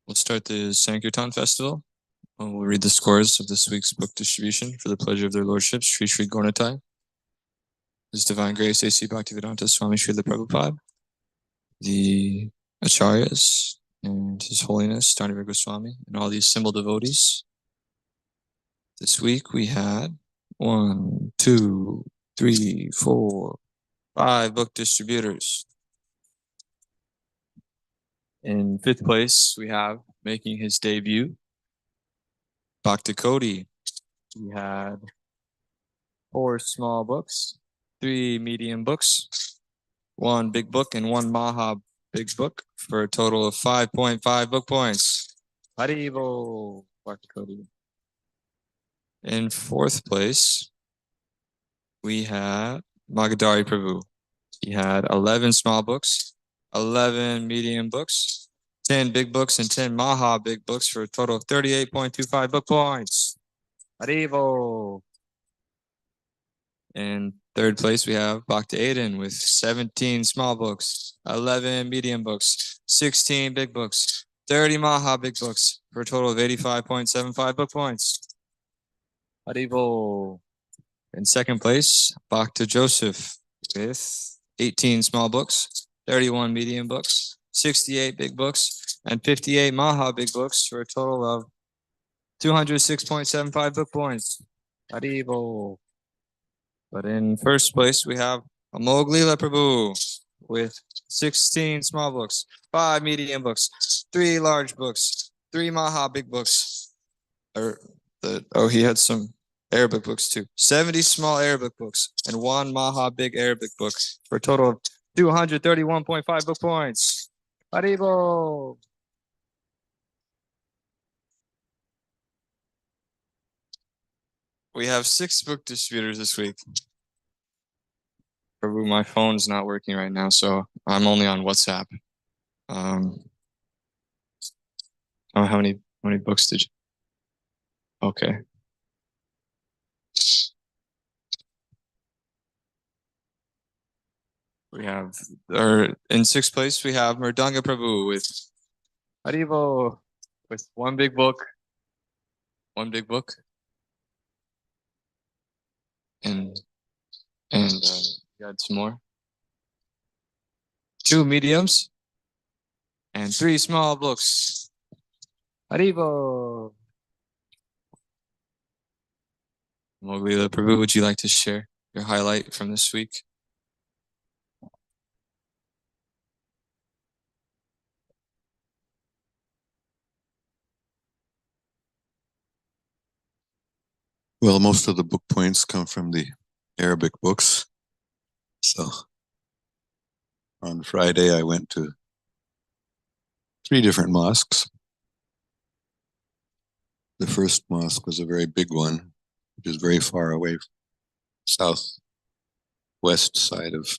Let's start the Sankirtan festival. We'll read the scores of this week's book distribution for the pleasure of their lordships, Sri Sri Gornatai, His Divine Grace A.C. Bhaktivedanta Swami Srila Prabhupada, the Acharyas, and His Holiness Dharma Goswami, and all the assembled devotees. This week we had 1, 2, 3, 4, 5 book distributors. In 5th place, we have, making his debut, Bhakti Cody. We had 4 small books, 3 medium books, 1 big book, and 1 Maha big book, for a total of 5.5 book points. Haribo, Bhakti Cody. In 4th place, we had Magadari Prabhu. He had 11 small books, 11 medium books, 10 big books, and 10 Maha big books, for a total of 38.25 book points. Haribo. In 3rd place, we have Bhakti Aiden with 17 small books, 11 medium books, 16 big books, 30 Maha big books, for a total of 85.75 book points. Haribo. In 2nd place, Bhakti Joseph with 18 small books, 31 medium books, 68 big books, and 58 Maha big books, for a total of 206.75 book points. Haribo. But in 1st place, we have Amog Leela Prabhu with 16 small books, 5 medium books, 3 large books, 3 Maha big books. He had some Arabic books too. 70 small Arabic books and 1 Maha big Arabic book, for a total of 231.5 book points. Haribo. We have 6 book distributors this week. Prabhu, my phone's not working right now, so I'm only on WhatsApp. How many books did you? Okay. We have, in 6th place, we have Mridanga Prabhu with Haribo, with 1 big book, and we had some more. 2 mediums and 3 small books. Haribo. Moglila Prabhu, would you like to share your highlight from this week? Well, most of the book points come from the Arabic books. So on Friday, I went to 3 different mosques. The first mosque was a very big one, which is very far away, southwest side of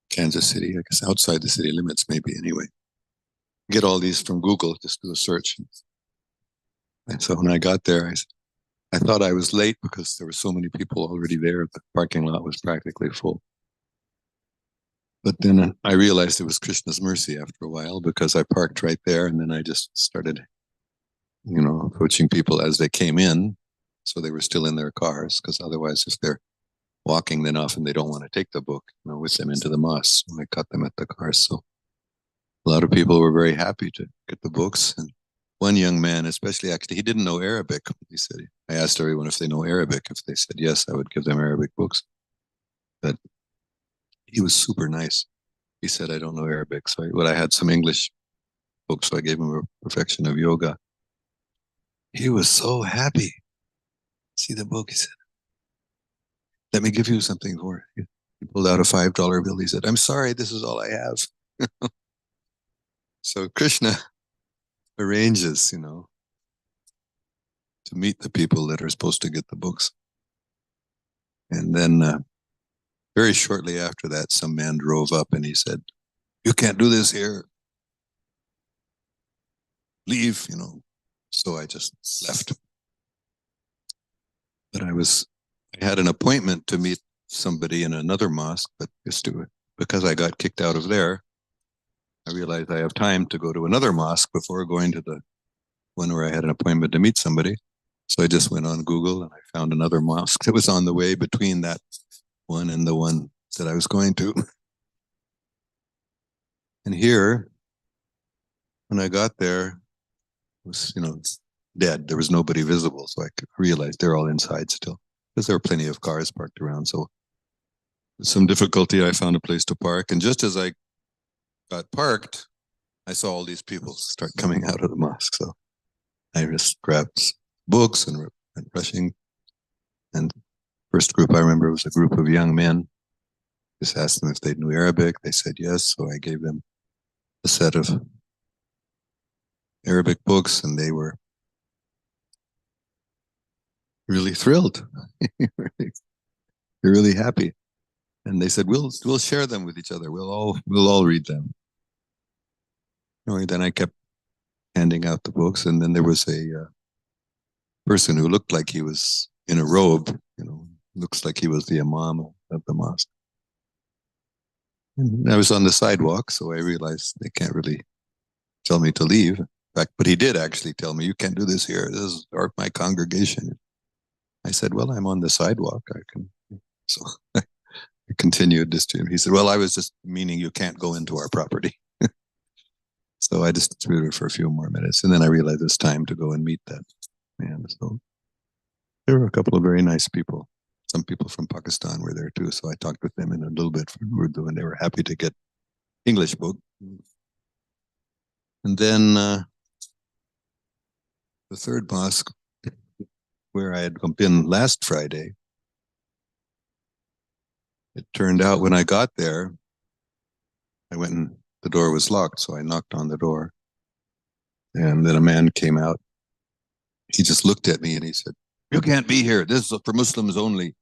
Kansas City, I guess outside the city limits maybe anyway. Get all these from Google, just do a search. And so when I got there, I thought I was late because there were so many people already there. The parking lot was practically full. But then I realized it was Krishna's mercy after a while, because I parked right there, and then I just started, approaching people as they came in. So they were still in their cars, because otherwise if they're walking, then often they don't want to take the book, with them into the mosque. So I cut them at the cars. So a lot of people were very happy to get the books. And one young man, especially, actually, he didn't know Arabic. He said, I asked everyone if they know Arabic. If they said yes, I would give them Arabic books. But he was super nice. He said, I don't know Arabic. So I had some English books, so I gave him a Perfection of Yoga. He was so happy. See the book, he said, let me give you something for it. He pulled out a $5 bill. He said, I'm sorry, this is all I have. So Krishna arranges, to meet the people that are supposed to get the books. And then very shortly after that, some man drove up and he said, you can't do this here. Leave, So I just left. But I had an appointment to meet somebody in another mosque, but just to because I got kicked out of there, I realized I have time to go to another mosque before going to the one where I had an appointment to meet somebody. So I just went on Google and I found another mosque that was on the way between that one and the one that I was going to. And here, when I got there, it was, dead. There was nobody visible. So I realized they're all inside still, because there were plenty of cars parked around. So with some difficulty, I found a place to park. And just as I got parked, I saw all these people start coming out of the mosque. So I just grabbed books and went rushing. And first group I remember was a group of young men. Just asked them if they knew Arabic. They said yes. So I gave them a set of Arabic books, and they were really thrilled. They're really happy. And they said, we'll share them with each other. We'll all read them. Then I kept handing out the books, and then there was a person who looked like he was in a robe, looks like he was the imam of the mosque. And I was on the sidewalk, so I realized they can't really tell me to leave. In fact, but he did actually tell me, you can't do this here. This is my congregation. I said, well, I'm on the sidewalk. I can. So I continued this to him. He said, well, I was just meaning you can't go into our property. So I just disputed for a few more minutes. And then I realized it's time to go and meet that man. So there were a couple of very nice people. Some people from Pakistan were there too. So I talked with them in a little bit for Urdu, and they were happy to get English book. And then the third mosque where I had been last Friday, it turned out when I got there, I went and the door was locked. So I knocked on the door, and then a man came out. He just looked at me and he said, you can't be here. This is for Muslims only.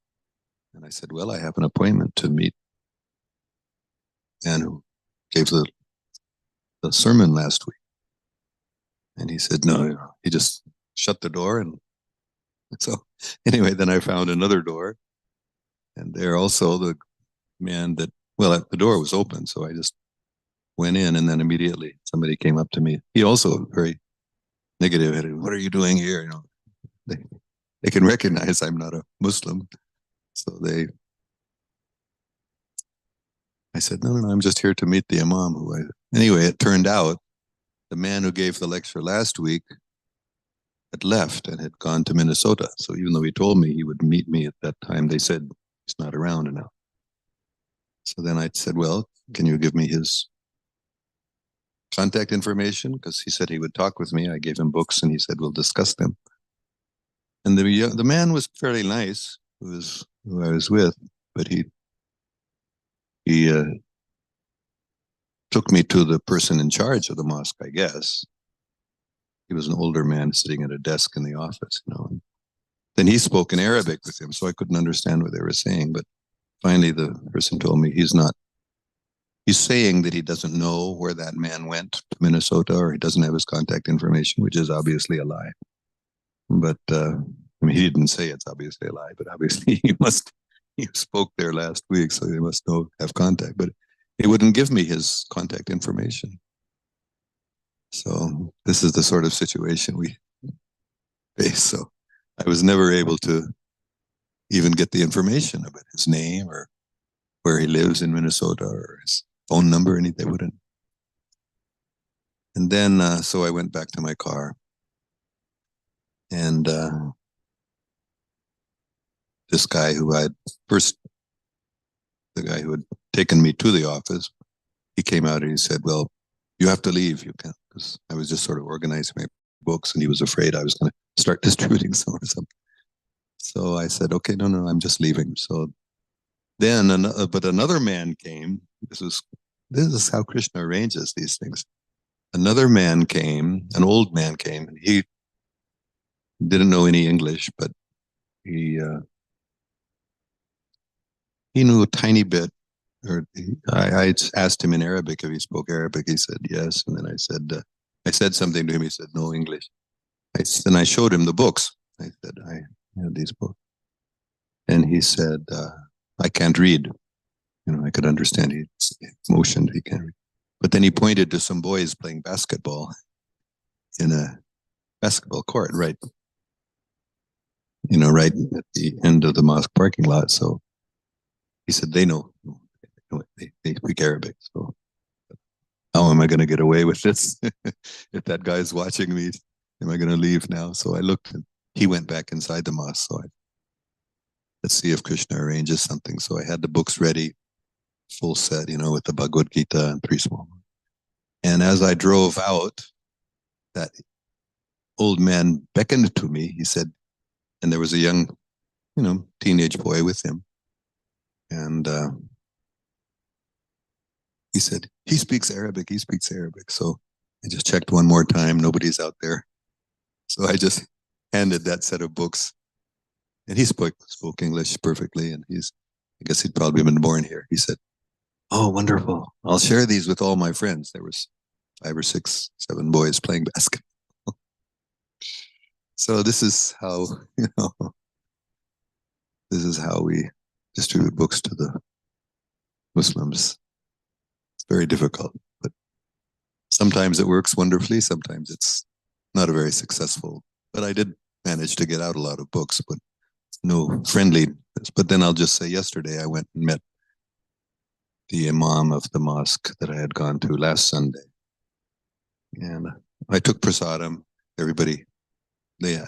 And I said, well, I have an appointment to meet the man who gave the sermon last week. And he said, no, he just shut the door. And so anyway, then I found another door, and there also the man the door was open. So I just went in, and then immediately somebody came up to me. He also very negative. What are you doing here? They can recognize I'm not a Muslim. So I said, no, I'm just here to meet the imam. Anyway, it turned out the man who gave the lecture last week had left and had gone to Minnesota. So even though he told me he would meet me at that time, they said he's not around now. So then I said, well, can you give me his contact information? Because he said he would talk with me. I gave him books, and he said, we'll discuss them. And the man was fairly nice, who I was with, but he took me to the person in charge of the mosque, I guess. He was an older man sitting at a desk in the office, And then he spoke in Arabic with him, so I couldn't understand what they were saying. But finally, the person told me he's saying that he doesn't know where that man went to Minnesota, or he doesn't have his contact information, which is obviously a lie. But he didn't say it's obviously a lie, but obviously he spoke there last week, so he must have contact. But he wouldn't give me his contact information. So this is the sort of situation we face. So I was never able to even get the information about his name or where he lives in Minnesota or his phone number, and they wouldn't. And then, so I went back to my car, and this guy the guy who had taken me to the office, he came out and he said, well, you have to leave. You can't, because I was just sort of organizing my books, and he was afraid I was going to start distributing some or something. So I said, okay, no, I'm just leaving. So then, but another man came. This is how Krishna arranges these things. Another man came, an old man came, and he didn't know any English, but he knew a tiny bit. I asked him in Arabic if he spoke Arabic. He said yes, and then I said something to him. He said no English. Then I showed him the books. I said I had these books, and he said I can't read. I could understand he motioned. He can't. But then he pointed to some boys playing basketball in a basketball court, right? Right at the end of the mosque parking lot. So he said, they know, they speak Arabic. So how am I going to get away with this? If that guy's watching me, am I going to leave now? So I looked and he went back inside the mosque. So let's see if Krishna arranges something. So I had the books ready, full set, with the Bhagavad Gita and 3 small ones. And as I drove out, that old man beckoned to me. He said, and there was a young, teenage boy with him. And he said, he speaks Arabic. So I just checked one more time. Nobody's out there. So I just handed that set of books. And he spoke English perfectly. And I guess he'd probably been born here. He said, oh, wonderful. I'll share these with all my friends. There was 5 or 6, 7 boys playing basketball. So this is how, this is how we distribute books to the Muslims. It's very difficult, but sometimes it works wonderfully. Sometimes it's not a very successful, but I did manage to get out a lot of books, but no friendliness. But then I'll just say yesterday I went and met the imam of the mosque that I had gone to last Sunday. And I took prasadam. Everybody,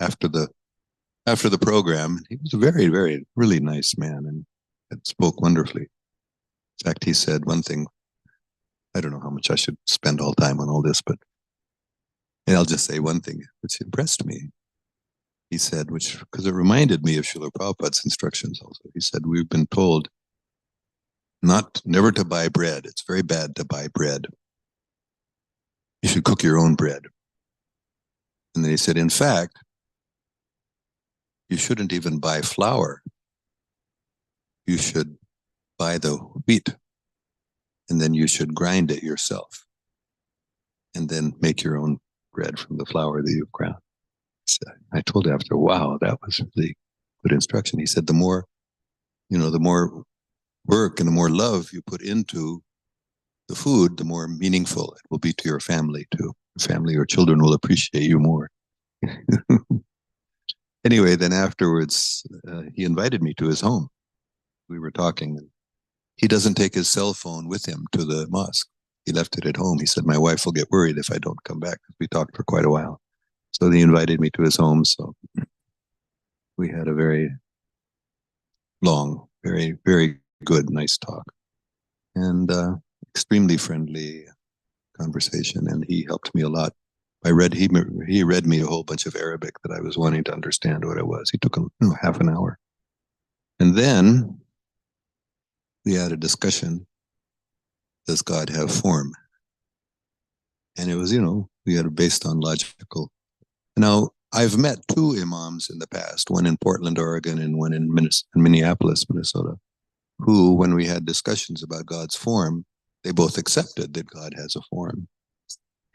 after the program, he was a very, very, really nice man and spoke wonderfully. In fact, he said one thing. I don't know how much I should spend all time on all this, but I'll just say one thing which impressed me. He said, because it reminded me of Srila Prabhupada's instructions also. He said, we've been told never to buy bread. It's very bad to buy bread. You should cook your own bread. And then he said, in fact, you shouldn't even buy flour. You should buy the wheat, and then you should grind it yourself, and then make your own bread from the flour that you've ground. So I told him after, wow, that was really good instruction. He said, the more work and the more love you put into the food, the more meaningful it will be to your family too. Your family or children will appreciate you more. Anyway, then afterwards, he invited me to his home. We were talking. He doesn't take his cell phone with him to the mosque. He left it at home. He said, my wife will get worried if I don't come back. We talked for quite a while. So he invited me to his home. So we had a very long, very, very good, nice talk. And extremely friendly conversation. And he helped me a lot. He read me a whole bunch of Arabic that I was wanting to understand what it was. He took half an hour. And then we had a discussion, does God have form? And it was, we had it based on logical. Now, I've met 2 imams in the past, one in Portland, Oregon, and one in Minneapolis, Minnesota, who, when we had discussions about God's form, they both accepted that God has a form.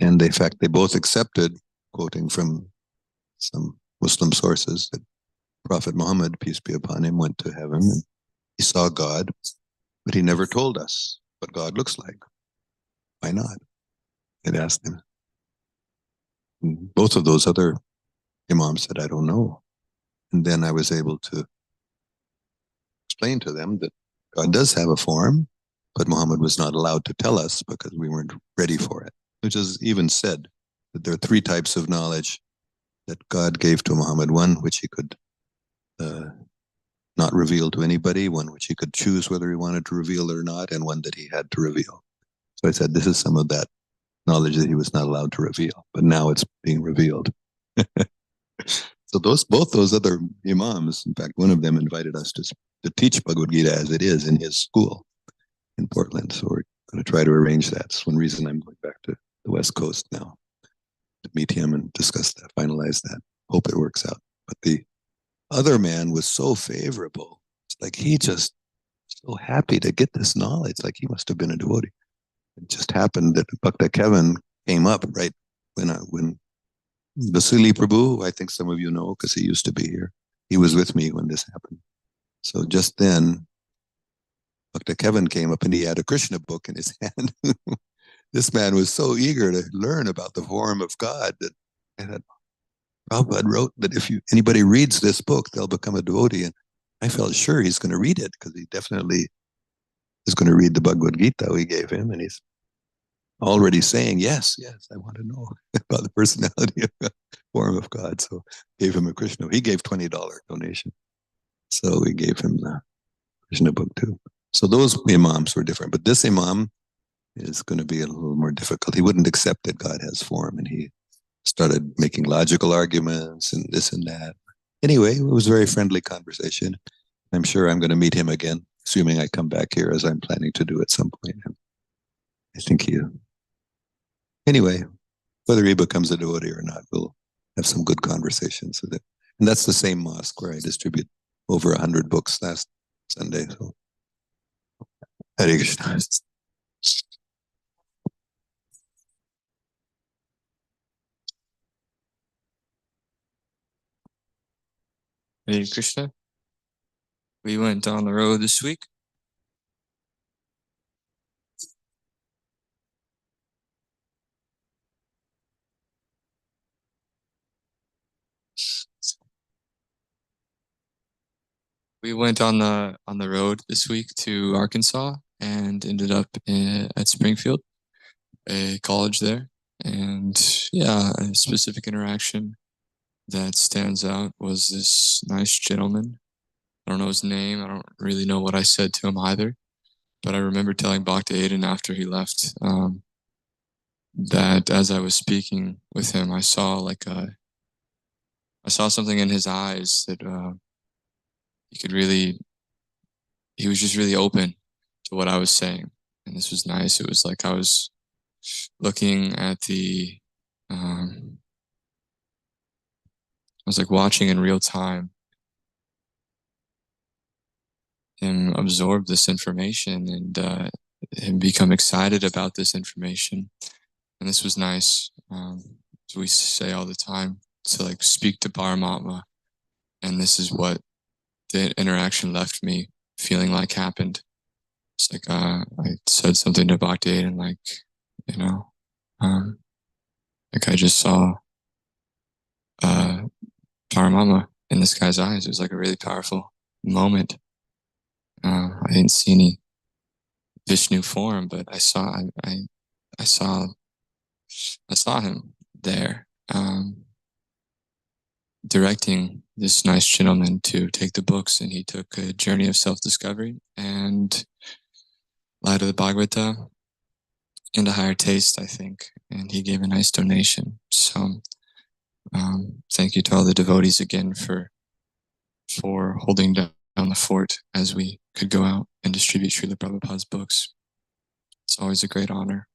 And in fact, they both accepted, quoting from some Muslim sources, that Prophet Muhammad, peace be upon him, went to heaven and he saw God, but he never told us what God looks like. Why not? I'd asked him. And both of those other imams said, I don't know. And then I was able to explain to them that God does have a form, but Muhammad was not allowed to tell us because we weren't ready for it. Which is even said that there are 3 types of knowledge that God gave to Muhammad. One which he could not reveal to anybody, one which he could choose whether he wanted to reveal or not, and one that he had to reveal. So I said, this is some of that knowledge that he was not allowed to reveal, but now it's being revealed. So both those other imams, in fact, one of them invited us to teach Bhagavad Gita as it is in his school in Portland. So we're going to try to arrange that. It's one reason I'm going back to the West Coast now to meet him and discuss that, finalize that. Hope it works out. But the other man was so favorable. It's like he just so happy to get this knowledge. Like he must have been a devotee. It just happened that Bhakta Kevin came up right when Vasili Prabhu, I think some of you know because he used to be here. He was with me when this happened. So just then, Dr. Kevin came up and he had a Krishna book in his hand. This man was so eager to learn about the form of God that I thought, Prabhupada wrote that if anybody reads this book, they'll become a devotee. And I felt sure he's going to read it because he definitely is going to read the Bhagavad Gita we gave him. And he's already saying, yes, I want to know about the personality of the form of God. So gave him a Krishna. He gave $20 donation. So we gave him the Krishna book too. So those imams were different. But this imam is going to be a little more difficult. He wouldn't accept that God has form, and he started making logical arguments and this and that. Anyway, it was a very friendly conversation. I'm sure I'm going to meet him again, assuming I come back here, as I'm planning to do at some point. I think anyway, whether he becomes a devotee or not, we'll have some good conversations with it. And that's the same mosque where I distribute over 100 books last Sunday. So, Hare Krishna. Hare Krishna. We went on the road this week. We went on the road this week to Arkansas and ended up at Springfield, a college there. And yeah, a specific interaction that stands out was this nice gentleman. I don't know his name. I don't really know what I said to him either. But I remember telling Bhakti Aiden after he left that as I was speaking with him, I saw something in his eyes that he was just really open to what I was saying. And this was nice. It was like I was looking at I was like watching in real time him absorb this information and him become excited about this information. And this was nice. As we say all the time, to like speak to Paramatma. And this is what the interaction left me feeling like happened. It's like I said something to Bhakti and like, like I just saw Paramatma in this guy's eyes. It was like a really powerful moment. I didn't see any Vishnu form, but I saw him there, directing this nice gentleman to take the books, and he took a journey of self-discovery and light of the Bhagavata and a higher taste, I think. And he gave a nice donation. So thank you to all the devotees again for holding down the fort as we could go out and distribute Srila Prabhupada's books. It's always a great honor.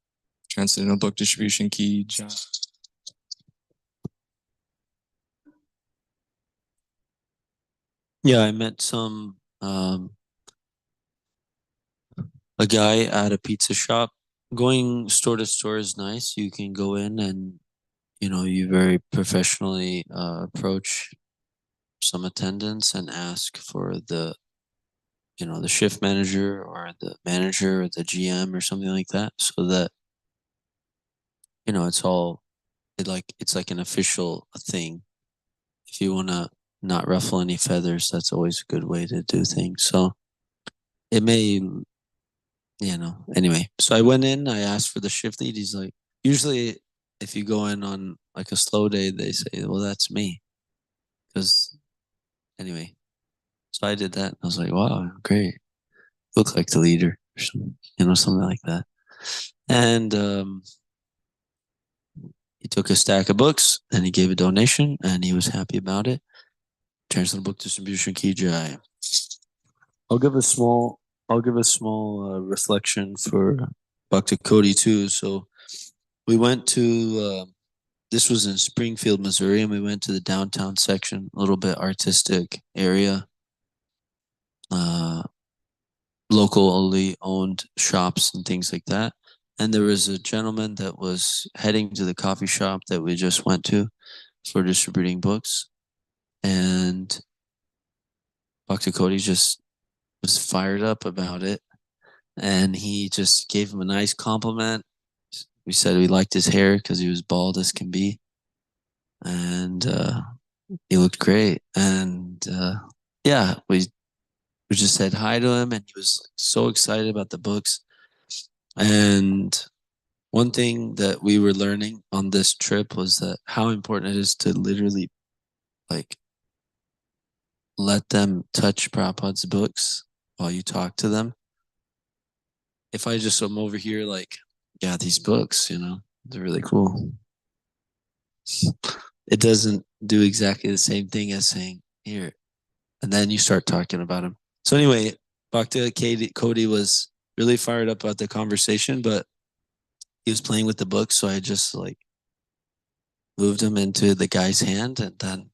Transcendental Book Distribution Ki Jai. Yeah, I met a guy at a pizza shop. Going store to store is nice. You can go in and, you very professionally approach some attendants and ask for the shift manager or the manager or the GM or something like that, so that, it's like an official thing. If you want to not ruffle any feathers, that's always a good way to do things. So it may, anyway. So I went in, I asked for the shift lead. He's like, usually if you go in on like a slow day, they say, well, that's me. Because anyway, so I did that. I was like, wow, great. Look like the leader or something, something like that. And he took a stack of books and he gave a donation and he was happy about it. Transcendental Book Distribution Ki Jai. I'll give a small reflection for Bhakti Cody too. So we went to this was in Springfield, Missouri, and we went to the downtown section, a little bit artistic area, locally owned shops and things like that. And there was a gentleman that was heading to the coffee shop that we just went to for distributing books. And Bhakti Cody just was fired up about it. and he just gave him a nice compliment. We said we liked his hair because he was bald as can be, and he looked great. And yeah, we just said hi to him, and he was like, so excited about the books. And one thing that we were learning on this trip was that how important it is to literally like let them touch Prabhupada's books while you talk to them. If I just am over here like, yeah, these books, they're really cool. It doesn't do exactly the same thing as saying, here. And then you start talking about them. So anyway, Bhakti Cody was really fired up about the conversation, but he was playing with the book. So I just like moved him into the guy's hand, and then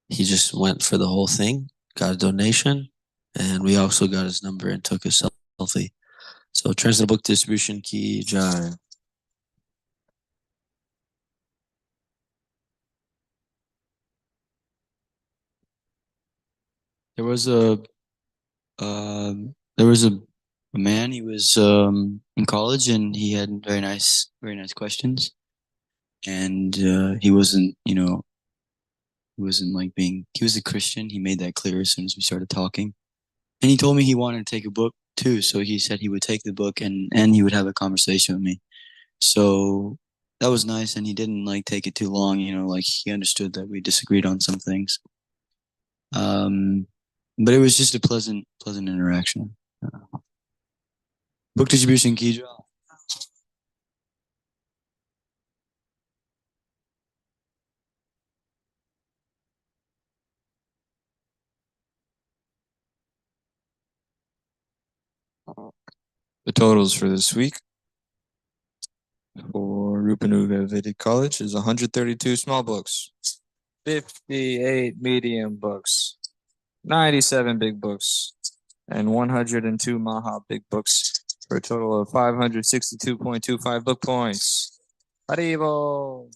he just went for the whole thing, got a donation, and we also got his number and took a selfie. So Translate Book Distribution Ki Jai. There was a man. He was in college, and he had very nice questions. And he wasn't like he was a Christian. He made that clear as soon as we started talking. And he told me he wanted to take a book too. So he said he would take the book and he would have a conversation with me. So that was nice, and he didn't like take it too long. Like he understood that we disagreed on some things. But it was just a pleasant interaction. Book distribution, Ki Jai. The totals for this week for Rupanuga Vedic College is 132 small books, 58 medium books, 97 big books, and 102 Maha big books for a total of 562.25 book points. Haribol.